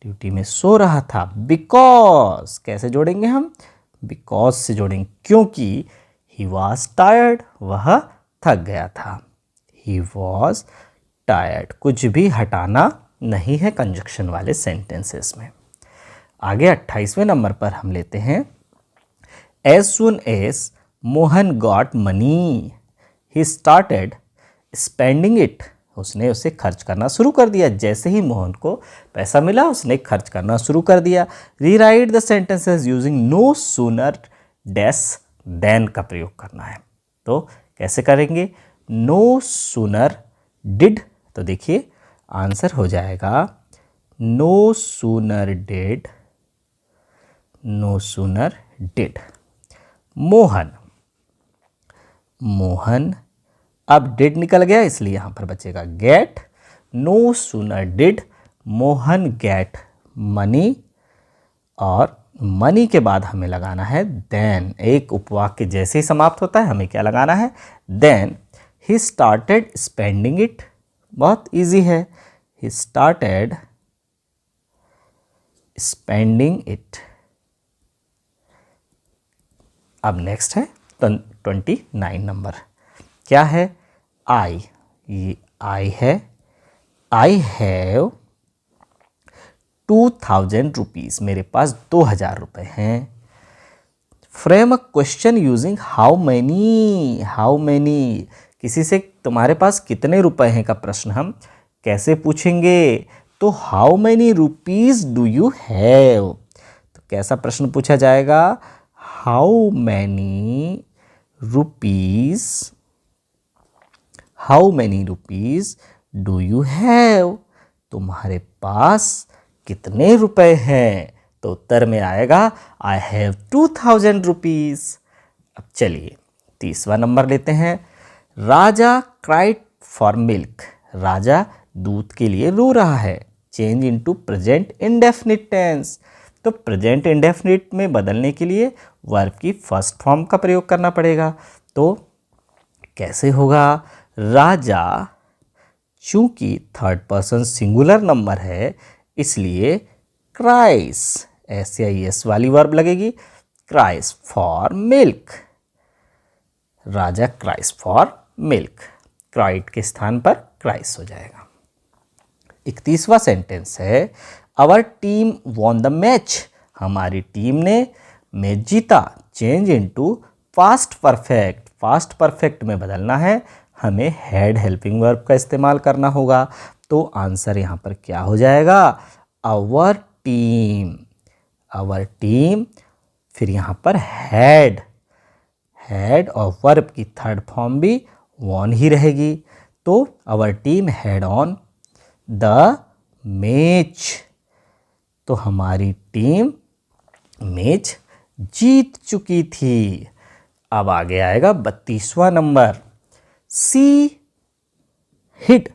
duty में सो रहा था। बिकॉज कैसे जोड़ेंगे हम, बिकॉज से जोड़ेंगे, क्योंकि ही वॉज टायर्ड, वह थक गया था। ही वॉज टायर्ड, कुछ भी हटाना नहीं है कंजक्शन वाले सेंटेंसेस में। आगे 28वें नंबर पर हम लेते हैं, as soon as Mohan got money he started spending it, उसने उसे खर्च करना शुरू कर दिया। जैसे ही मोहन को पैसा मिला उसने खर्च करना शुरू कर दिया। Rewrite the sentences using no sooner dash than का प्रयोग करना है। तो कैसे करेंगे, नो सूनर डिड, तो देखिए आंसर हो जाएगा no sooner did, no sooner did Mohan, Mohan, अब डिड निकल गया इसलिए यहां पर बचेगा get. No sooner did Mohan get money, और मनी के बाद हमें लगाना है देन। एक उपवाक्य जैसे ही समाप्त होता है हमें क्या लगाना है, then he started spending it, बहुत इजी है, ही स्टार्टेड स्पेंडिंग इट। अब नेक्स्ट है 29 नंबर, क्या है, आई, ये आई है, आई हैव 2000 रुपीज़, मेरे पास 2000 रुपये हैं। Frame a question using how many, how many, किसी से तुम्हारे पास कितने रुपए हैं का प्रश्न हम कैसे पूछेंगे, तो how many rupees do you have, तो कैसा प्रश्न पूछा जाएगा, how many rupees, how many rupees do you have, तुम्हारे पास कितने रुपए हैं, तो उत्तर में आएगा आई हैव 2000 रुपीज़। अब चलिए 30वां नंबर लेते हैं, Raja cried for milk, Raja दूध के लिए रो रहा है। Change into present indefinite tense, तो प्रेजेंट इंडेफिनिट में बदलने के लिए वर्ब की फर्स्ट फॉर्म का प्रयोग करना पड़ेगा। तो कैसे होगा, राजा, चूंकि थर्ड पर्सन सिंगुलर नंबर है इसलिए क्राइस, SIS वाली वर्ब लगेगी, cries for milk, Raja cries for milk, cried के स्थान पर क्राइस हो जाएगा। 31वां सेंटेंस है, our team won the match, हमारी टीम ने मैच जीता। Change into past perfect, past perfect में बदलना है, हमें हैड हेल्पिंग वर्ब का इस्तेमाल करना होगा। तो आंसर यहाँ पर क्या हो जाएगा, आवर टीम, आवर टीम, फिर यहाँ पर हैड, हैड और वर्ब की थर्ड फॉर्म भी वॉन ही रहेगी। तो our team had on the match, तो हमारी टीम मैच जीत चुकी थी। अब आगे आएगा 32वां number, she hid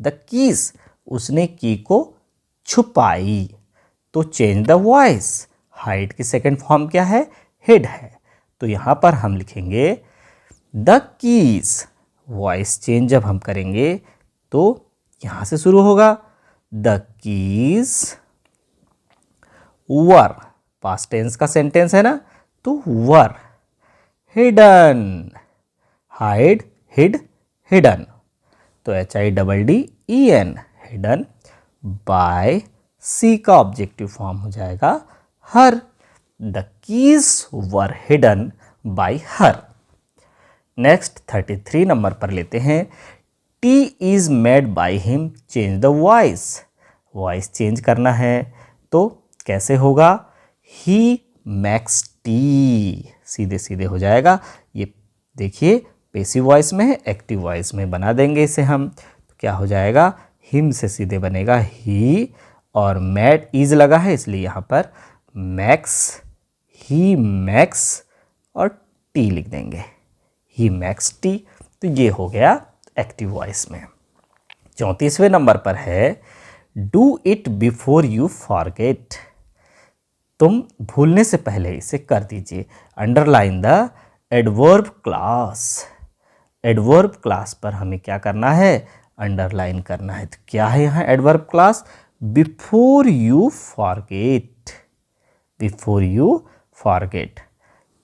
the keys, उसने की को छुपाई। तो चेंज द वॉइस, हाइड की सेकेंड फॉर्म क्या है, हिड है, तो यहां पर हम लिखेंगे द कीज। वॉइस चेंज जब हम करेंगे तो यहां से शुरू होगा, the keys were, past tense का सेंटेंस है ना, तो were hidden, hide, hid, hidden, तो HIDDEN, हिडन बाय, सी का ऑब्जेक्टिव फॉर्म हो जाएगा her, the keys were hidden by her. Next 33 number पर लेते हैं, tea is made by him, change the voice, voice change करना है, तो कैसे होगा, ही मैक्स टी, सीधे सीधे हो जाएगा। ये देखिए पैसिव वॉइस में है, एक्टिव वॉइस में बना देंगे इसे हम, तो क्या हो जाएगा, हिम से सीधे बनेगा ही, और मैड इज लगा है इसलिए यहाँ पर मैक्स, ही मैक्स और टी लिख देंगे, ही मैक्स टी। तो ये हो गया एक्टिव वॉइस में। 34वें नंबर पर है do it before you forget. तुम भूलने से पहले इसे कर दीजिए। Underline the adverb class. Adverb class पर हमें क्या करना है, अंडरलाइन करना है। तो क्या है यहाँ adverb class, before you forget. Before you forget,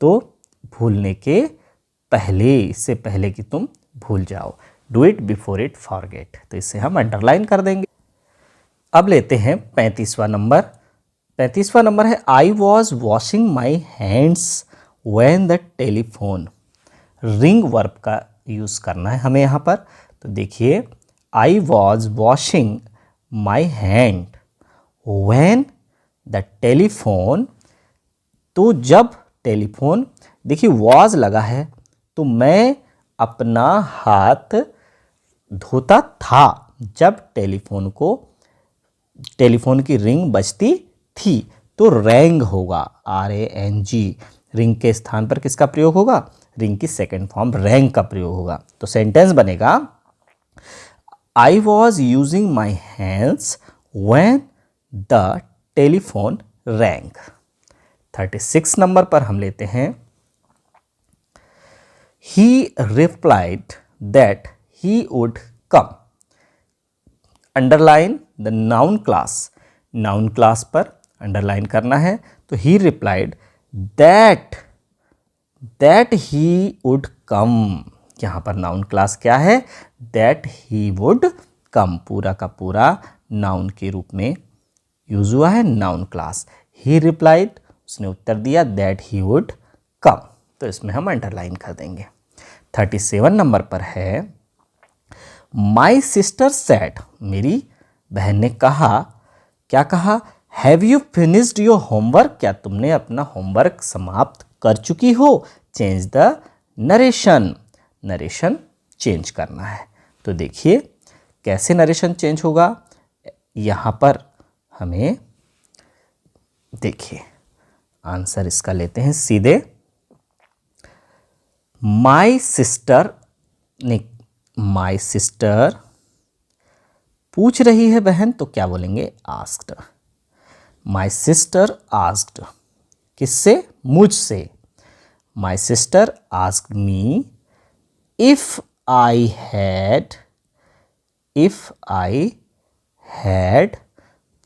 तो भूलने के पहले, इससे पहले कि तुम भूल जाओ। Do it before it forget, तो इसे हम अंडरलाइन कर देंगे। अब लेते हैं 35वां नंबर। 35वां नंबर है I was washing my hands when the telephone. Ring verb का यूज़ करना है हमें यहाँ पर। तो देखिए, I was washing my hand when the telephone, तो जब टेलीफोन, देखिए वॉज लगा है तो मैं अपना हाथ धोता था जब टेलीफोन की रिंग बजती थी, तो रैंग होगा, RANG। रिंग के स्थान पर किसका प्रयोग होगा, रिंग की सेकेंड फॉर्म रैंग का प्रयोग होगा। तो सेंटेंस बनेगा I was using my hands when the telephone wrong. 36 number पर हम लेते हैं he replied that he would come। Underline the noun class. Noun class पर अंडरलाइन करना है। तो he replied that he would come। यहाँ पर नाउन क्लास क्या है, that he would come, पूरा का पूरा नाउन के रूप में यूज हुआ है नाउन क्लास। he replied, उसने उत्तर दिया, that he would come, तो इसमें हम अंडरलाइन कर देंगे। 37 नंबर पर है माई सिस्टर सेड। मेरी बहन ने कहा, क्या कहा, have you finished your homework. क्या तुमने अपना होमवर्क समाप्त कर चुकी हो। Change the narration. Narration change करना है। तो देखिए कैसे नरेशन चेंज होगा, यहाँ पर हमें देखिए आंसर इसका लेते हैं सीधे। माई सिस्टर पूछ रही है बहन, तो क्या बोलेंगे, आस्क्ड। माई सिस्टर आस्क्ड, किससे, मुझसे। My sister asked me if I had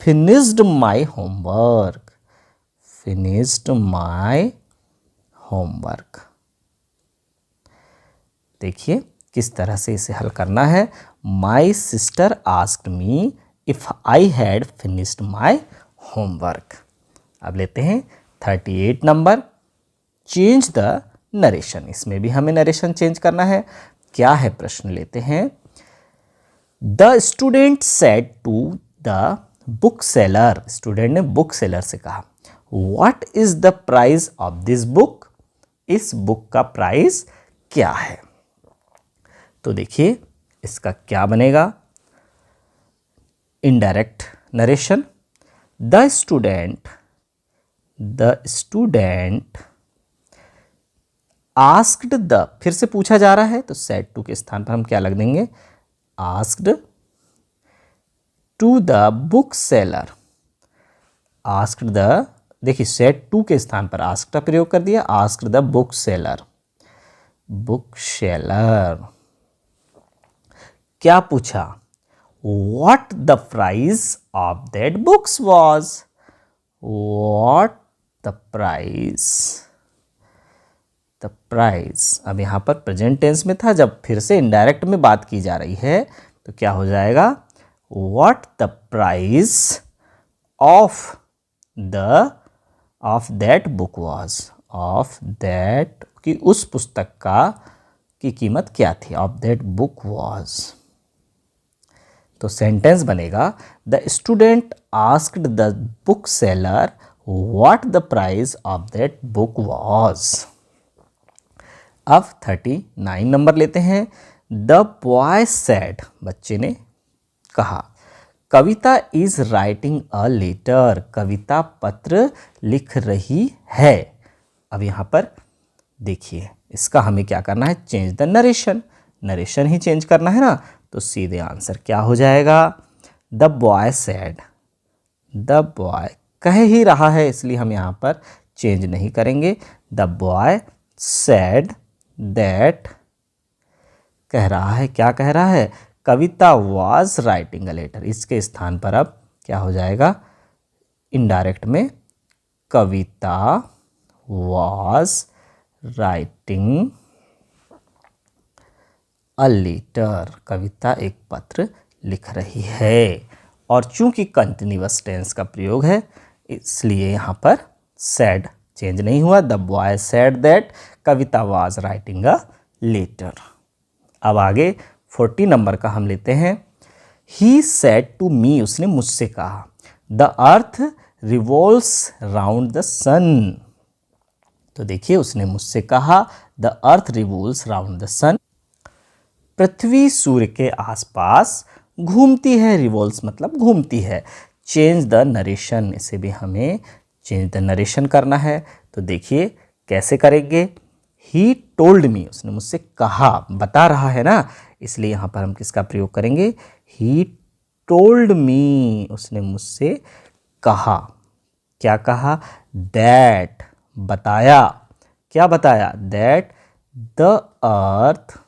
finished my homework. Finished my homework. देखिए किस तरह से इसे हल करना है। My sister asked me if I had finished my homework. अब लेते हैं 38 नंबर, चेंज द नरेशन। इसमें भी हमें नरेशन चेंज करना है। क्या है प्रश्न, लेते हैं। The student said to the book seller. Student ने बुक सेलर से कहा, what is the price of this book. इस बुक का प्राइस क्या है। तो देखिए इसका क्या बनेगा, indirect narration. The student asked the, फिर से पूछा जा रहा है तो सेड टू के स्थान पर हम क्या लग देंगे, asked to the book seller. Asked the, देखिए सेड टू के स्थान पर आस्क्ड का प्रयोग कर दिया, आस्क्ड द बुक सेलर। क्या पूछा, what the price of that books was। what the price, अब यहाँ पर प्रेजेंट टेंस में था, जब फिर से इनडायरेक्ट में बात की जा रही है तो क्या हो जाएगा, what the price of that book was। of that, कि उस पुस्तक की कीमत क्या थी, of that book was। तो सेंटेंस बनेगा, the student asked the book seller what the price of that book was. अब 39 नंबर लेते हैं। द बॉय सेड, बच्चे ने कहा, कविता इज राइटिंग अ लेटर। कविता पत्र लिख रही है। अब यहाँ पर देखिए इसका हमें क्या करना है, change the narration. Narration he change करना है ना, तो सीधे आंसर क्या हो जाएगा, the boy said. The boy कह ही रहा है इसलिए हम यहाँ पर चेंज नहीं करेंगे। द बॉय सेड दैट, कह रहा है, क्या कह रहा है, कविता वॉज राइटिंग अ लेटर। इसके स्थान पर अब क्या हो जाएगा, इनडायरेक्ट में कविता वॉज राइटिंग अ लेटर। कविता एक पत्र लिख रही है। और चूंकि कंटिन्यूअस टेंस का प्रयोग है इसलिए यहाँ पर सैड चेंज नहीं हुआ। The boy said that Kavita was writing a letter. अब आगे 40 नंबर का हम लेते हैं। ही सेड टू मी, उसने मुझसे कहा, the earth revolves round the sun. तो देखिए उसने मुझसे कहा the earth revolves round the sun, पृथ्वी सूर्य के आसपास घूमती है। रिवॉल्व्स मतलब घूमती है। चेंज द नरेशन, इसे भी हमें चेंज द नरेशन करना है। तो देखिए कैसे करेंगे। ही टोल्ड मी, उसने मुझसे कहा, बता रहा है ना, इसलिए यहाँ पर हम किसका प्रयोग करेंगे, ही टोल्ड मी, उसने मुझसे कहा। क्या कहा, दैट, बताया। क्या बताया, that the earth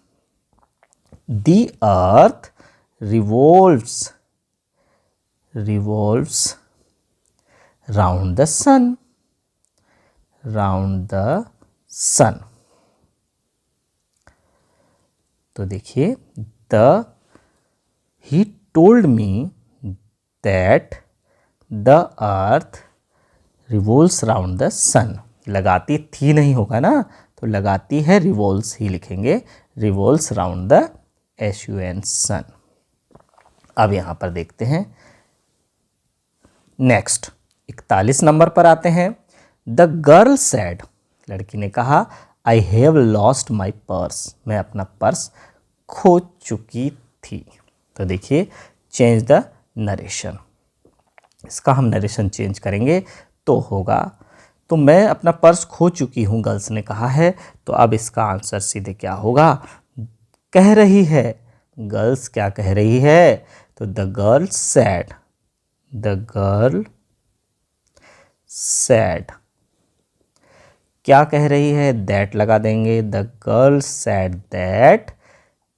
revolves round the sun, तो देखिए he told me that the earth revolves round the sun। लगाती थी नहीं होगा ना, तो लगाती है, revolves ही लिखेंगे, revolves round the sun। अब यहां पर देखते हैं नेक्स्ट 41 नंबर पर आते हैं। द गर्ल सैड, लड़की ने कहा, I have lost my purse, मैं अपना पर्स खो चुकी थी। तो देखिए चेंज द नरेशन, इसका हम नरेशन चेंज करेंगे तो होगा, तो मैं अपना पर्स खो चुकी हूँ, गर्ल्स ने कहा है, तो अब इसका आंसर सीधे क्या होगा, कह रही है। गर्ल्स क्या कह रही है, तो the girl sad, the girl sad, क्या कह रही है, दैट लगा देंगे। The girl sad that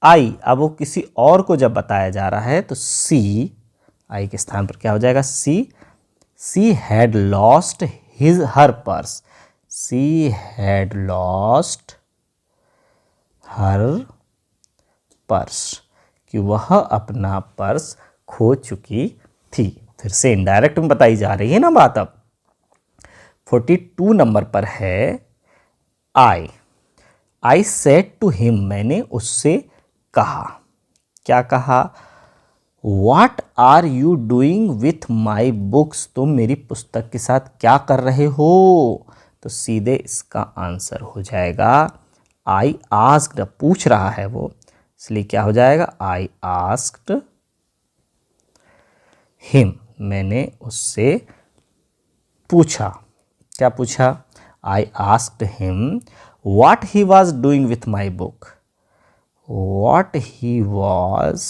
I, अब वो किसी और को जब बताया जा रहा है तो सी, आई के स्थान पर क्या हो जाएगा, she had lost her purse, she had lost her purse, कि वह अपना पर्स खो चुकी थी। फिर से इनडायरेक्ट में बताई जा रही है ना बात। अब 42 नंबर पर है आई सेड टू हिम, मैंने उससे कहा। क्या कहा, what are you doing with my books, तुम मेरी पुस्तक के साथ क्या कर रहे हो। तो सीधे इसका आंसर हो जाएगा आई आस्क्ड, पूछ रहा है वो, इसलिए क्या हो जाएगा, आई आस्क्ड हिम, मैंने उससे पूछा। क्या पूछा, I asked him what he was doing with my book, what he was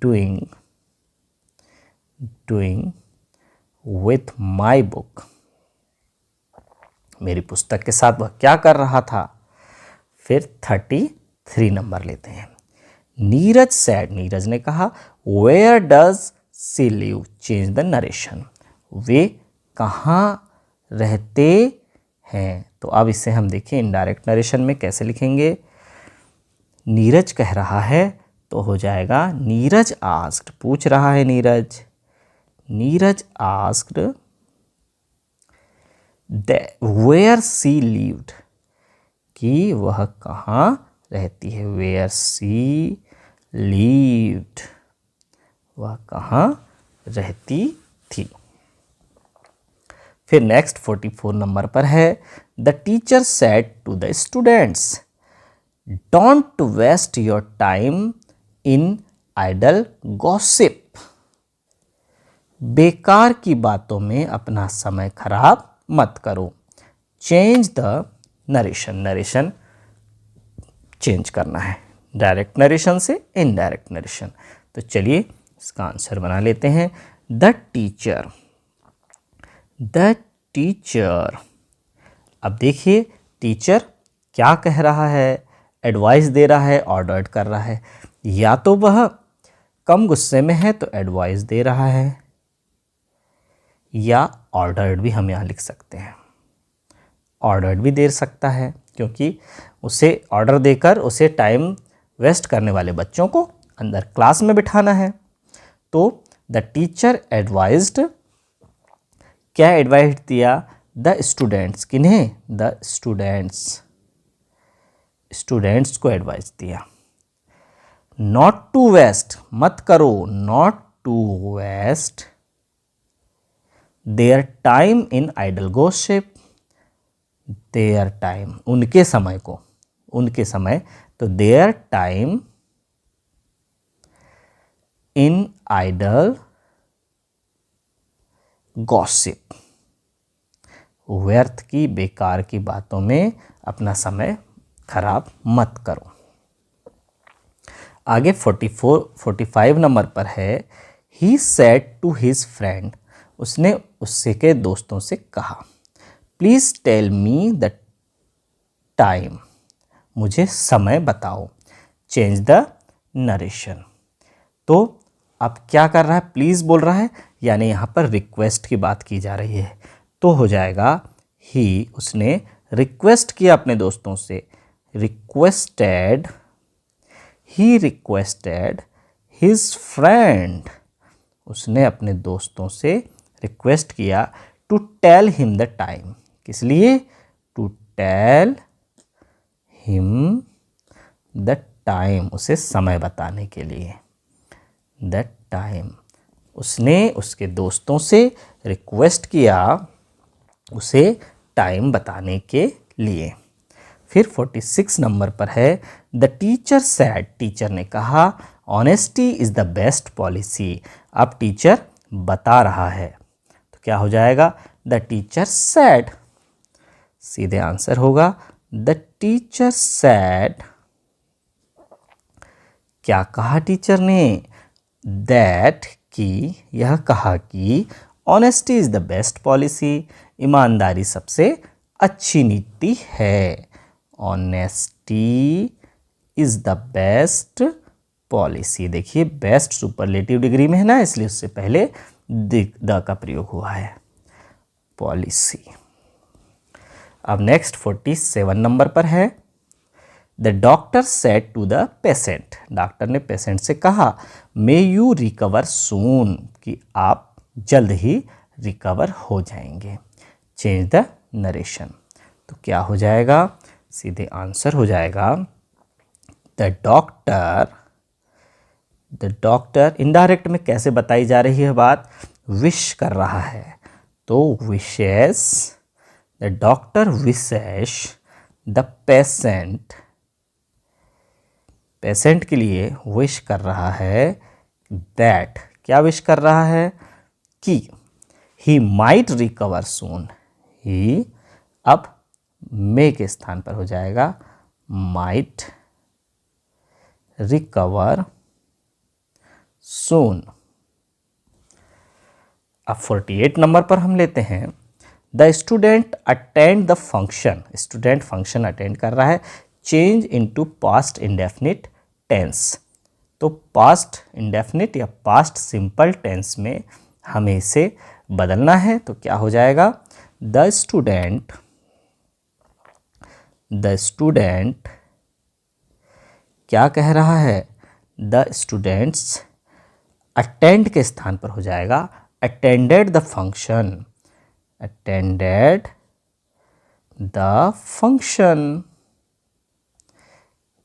doing with my book, मेरी पुस्तक के साथ वह क्या कर रहा था। फिर 33 नंबर लेते हैं। नीरज सैड, नीरज ने कहा, where does she live, change the narration, वे कहाँ रहते हैं। तो अब इसे हम देखें इनडायरेक्ट नरेशन में कैसे लिखेंगे। नीरज कह रहा है तो हो जाएगा नीरज आस्क्ड, पूछ रहा है Neeraj asked where she lived, कि वह कहाँ रहती है, वेयर सी लिव्ड, वह कहाँ रहती थी। फिर नेक्स्ट 44 नंबर पर है the teacher said to the students, don't waste your time in idle gossip, बेकार की बातों में अपना समय खराब मत करो। Change the narration, narration change करना है, डायरेक्ट नरेशन से इनडायरेक्ट नरेशन। तो चलिए इसका आंसर बना लेते हैं। The teacher. अब देखिए टीचर क्या कह रहा है, एडवाइस दे रहा है, ऑर्डर्ड कर रहा है। या तो वह कम गुस्से में है तो एडवाइस दे रहा है, या ऑर्डर्ड भी हम यहाँ लिख सकते हैं। ऑर्डर्ड भी दे सकता है क्योंकि उसे ऑर्डर देकर उसे टाइम वेस्ट करने वाले बच्चों को अंदर क्लास में बिठाना है। तो द टीचर एडवाइज्ड, क्या एडवाइस दिया, द स्टूडेंट्स, किन्हें, द स्टूडेंट्स को एडवाइस दिया। नॉट टू वेस्ट, मत करो, not to waste their time in idle gossip. Their time, उनके समय को, उनके समय, तो their time in idle gossip, व्यर्थ की बेकार की बातों में अपना समय खराब मत करो। आगे 45 नंबर पर है, he said to his friend, उसने उससे के दोस्तों से कहा, please tell me the time, मुझे समय बताओ, चेंज द नरेशन। तो अब क्या कर रहा है, प्लीज़ बोल रहा है, यानी यहाँ पर रिक्वेस्ट की बात की जा रही है। तो हो जाएगा ही, उसने रिक्वेस्ट किया अपने दोस्तों से, requested, he requested his friend, उसने अपने दोस्तों से रिक्वेस्ट किया to tell him the time, किस लिए, to tell him the time, उसे समय बताने के लिए। द टाइम, उसने उसके दोस्तों से रिक्वेस्ट किया उसे टाइम बताने के लिए। फिर 46 नंबर पर है, द टीचर सैड, टीचर ने कहा, honesty is the best policy. अब टीचर बता रहा है तो क्या हो जाएगा, द टीचर सैड, सीधे आंसर होगा द टीचर सैड। क्या कहा टीचर ने, दैट, कि, यह कहा कि honesty is the best policy, ईमानदारी सबसे अच्छी नीति है। Honesty is the best policy, देखिए बेस्ट सुपरलेटिव डिग्री में है ना, इसलिए उससे पहले द का प्रयोग हुआ है, पॉलिसी। अब नेक्स्ट 47 नंबर पर है, the doctor said to the patient, doctor ने पेशेंट से कहा, मे यू रिकवर सून, कि आप जल्द ही रिकवर हो जाएंगे, चेंज द नरेशन। तो क्या हो जाएगा, सीधे आंसर हो जाएगा द डॉक्टर, इनडायरेक्ट में कैसे बताई जा रही है बात, विश कर रहा है, तो wishes, the doctor wishes the patient के लिए विश कर रहा है, दैट, क्या विश कर रहा है, कि ही माइट रिकवर सून, ही अब मे के स्थान पर हो जाएगा माइट रिकवर सून। अब 48 नंबर पर हम लेते हैं, the student attend the function, student function attend कर रहा है, change into past indefinite tense. तो पास्ट इंडेफिनिट या पास्ट सिंपल टेंस में हमें इसे बदलना है, तो क्या हो जाएगा, द स्टूडेंट क्या कह रहा है, द स्टूडेंट्स, अटेंड के स्थान पर हो जाएगा attended the function, attended the function,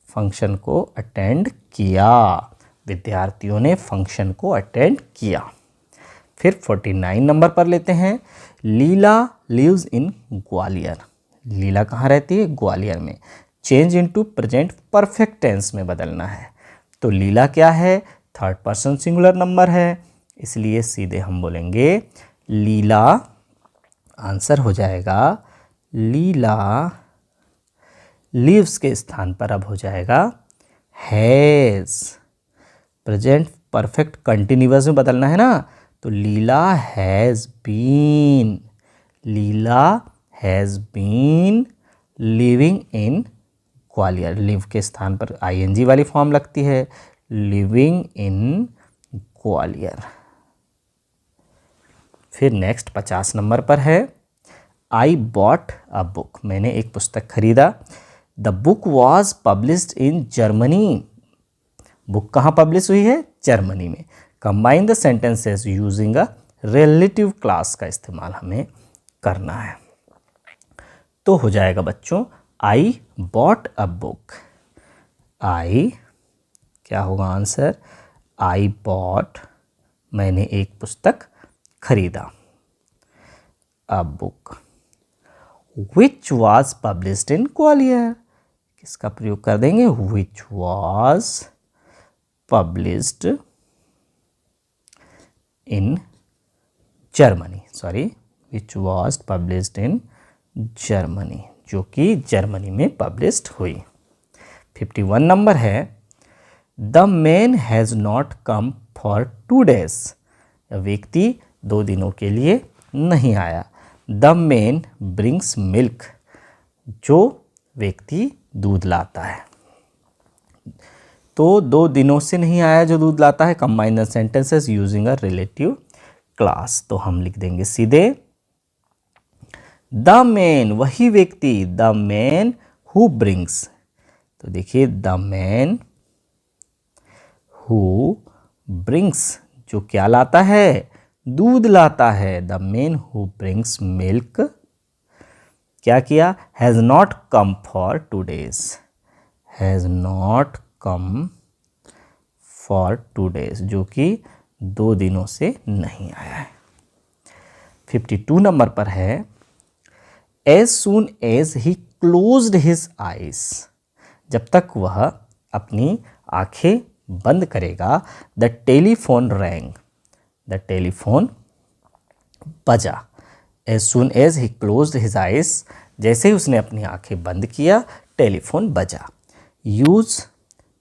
function को अटेंड किया, विद्यार्थियों ने फंक्शन को अटेंड किया। फिर 49 नंबर पर लेते हैं, लीला लिव्स इन ग्वालियर, लीला कहाँ रहती है, ग्वालियर में, change into present perfect tense में बदलना है। तो लीला क्या है, थर्ड पर्सन सिंगुलर नंबर है, इसलिए सीधे हम बोलेंगे लीला, आंसर हो जाएगा लीला लीव्स के स्थान पर अब हो जाएगा हैज़। प्रेजेंट परफेक्ट कंटिन्यूअस में बदलना है ना, तो Leela has been, Leela has been living in Gwalior. Live के स्थान पर आईएनजी वाली फॉर्म लगती है, लिविंग इन ग्वालियर। फिर नेक्स्ट 50 नंबर पर है आई बॉट अ बुक, मैंने एक पुस्तक खरीदा। The book was published in Germany, book कहाँ पब्लिश हुई है? जर्मनी में। Combine the sentences using a relative class का इस्तेमाल हमें करना है। तो हो जाएगा बच्चों आई बॉट अ बुक, आई क्या होगा आंसर? आई बॉट, मैंने एक पुस्तक खरीदा। A book which was published in Gwalior, किसका प्रयोग कर देंगे? Which was published in Germany, sorry which was published in Germany, जो कि जर्मनी में पब्लिश्ड हुई। 51 नंबर है the man has not come for 2 days, व्यक्ति 2 दिनों के लिए नहीं आया। द मैन ब्रिंग्स मिल्क, जो व्यक्ति दूध लाता है। तो 2 दिनों से नहीं आया जो दूध लाता है। Combine the sentences using a relative class, तो हम लिख देंगे सीधे द मैन, वही व्यक्ति, द मैन हु ब्रिंग्स, तो देखिए द मैन हु ब्रिंग्स, जो क्या लाता है? दूध लाता है। The man who brings milk क्या किया? Has not come for 2 days, has not come for 2 days, जो कि 2 दिनों से नहीं आया है। 52 नंबर पर है as soon as he closed his eyes, जब तक वह अपनी आंखें बंद करेगा the telephone rang, the telephone बजा। As soon as he closed his eyes, जैसे ही उसने अपनी आंखें बंद किया टेलीफोन बजा। यूज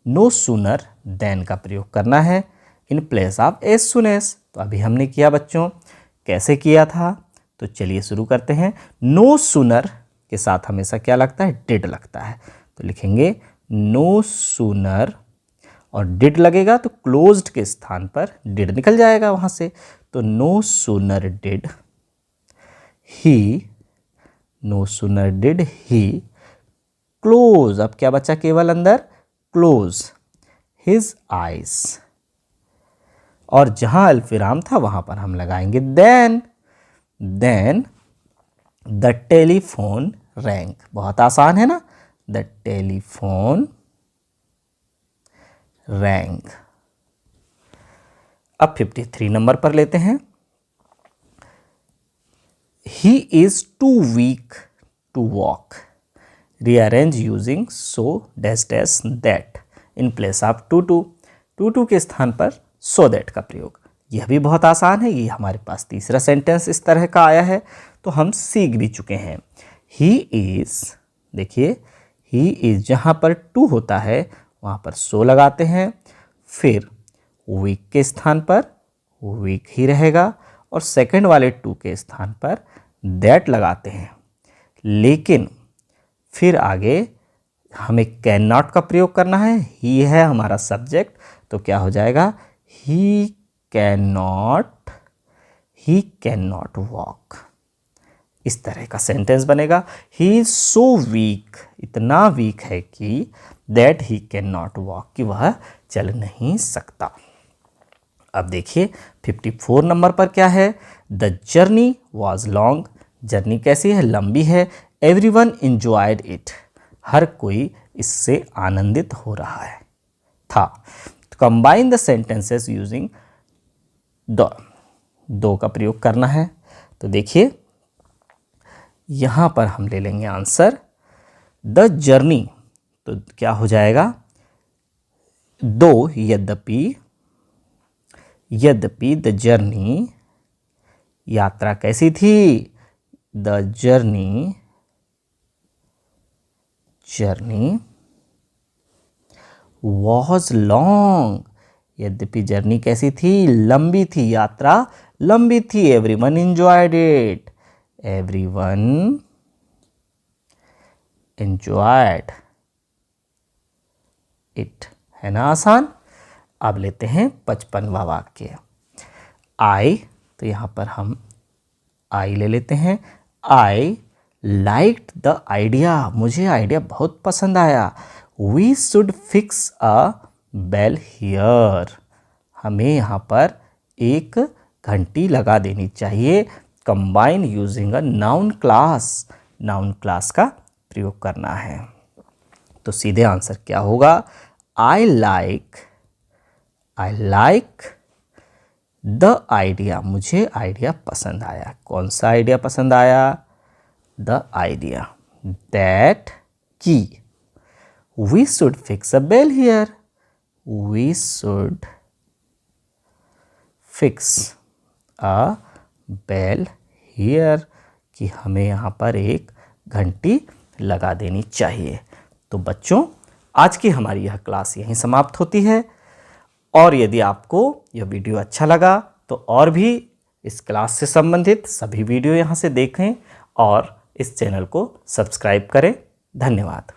नो सूनर देन का प्रयोग करना है in place of as soon as, तो अभी हमने किया बच्चों, कैसे किया था? तो चलिए शुरू करते हैं। नो सूनर के साथ हमेशा क्या लगता है? डिड लगता है, तो लिखेंगे नो सूनर, और डिड लगेगा तो क्लोज्ड के स्थान पर डिड निकल जाएगा वहाँ से, तो no sooner did he, no sooner did he close, अब क्या बचा केवल अंदर? क्लोज हिज आइज, और जहाँ अल्फविराम था वहाँ पर हम लगाएंगे then, then the telephone rang. बहुत आसान है ना, द टेलीफोन रैंग। अब 53 नंबर पर लेते हैं he is too weak to walk, rearrange using so dash dash that in place of too to, to to के स्थान पर सो दैट का प्रयोग। यह भी बहुत आसान है, ये हमारे पास तीसरा सेंटेंस इस तरह का आया है, तो हम सीख भी चुके हैं। ही इज, देखिए ही इज जहाँ पर टू होता है वहाँ पर सो लगाते हैं, फिर वीक के स्थान पर वीक ही रहेगा, और सेकंड वाले टू के स्थान पर दैट लगाते हैं। लेकिन फिर आगे हमें कैन नॉट का प्रयोग करना है, ही है हमारा सब्जेक्ट, तो क्या हो जाएगा? ही कैन नॉट वॉक, इस तरह का सेंटेंस बनेगा। ही इज सो वीक, इतना वीक है कि that he can not walk, कि वह चल नहीं सकता। अब देखिए 54 नंबर पर क्या है? The journey was long, journey कैसी है? लंबी है। एवरीवन इंजॉयड इट, हर कोई इससे आनंदित हो रहा है था। Combine the sentences using the, दो का प्रयोग करना है, तो देखिए यहाँ पर हम ले लेंगे आंसर द जर्नी, तो क्या हो जाएगा? दो यद्यपि, यद्यपि द जर्नी, यात्रा कैसी थी? The journey journey was long, यद्यपि जर्नी कैसी थी, लंबी थी, यात्रा लंबी थी। Everyone enjoyed it, everyone enjoyed it, है ना आसान। अब लेते हैं 55वां वाक्य। आई, तो यहां पर हम आई ले लेते हैं। आई लाइक्ड द आइडिया, मुझे आइडिया बहुत पसंद आया। We should fix a bell here, हमें यहाँ पर एक घंटी लगा देनी चाहिए। Combine using a noun class, noun class का प्रयोग करना है। तो सीधे आंसर क्या होगा, आई लाइक द आइडिया, मुझे आइडिया पसंद आया। कौन सा आइडिया पसंद आया, द आइडिया दैट की we should fix a bell here, we should fix a bell here, कि हमें यहाँ पर एक घंटी लगा देनी चाहिए। तो बच्चों, आज की हमारी यह क्लास यहीं समाप्त होती है। और यदि आपको यह वीडियो अच्छा लगा तो और भी इस क्लास से संबंधित सभी वीडियो यहाँ से देखें और इस चैनल को सब्सक्राइब करें। धन्यवाद।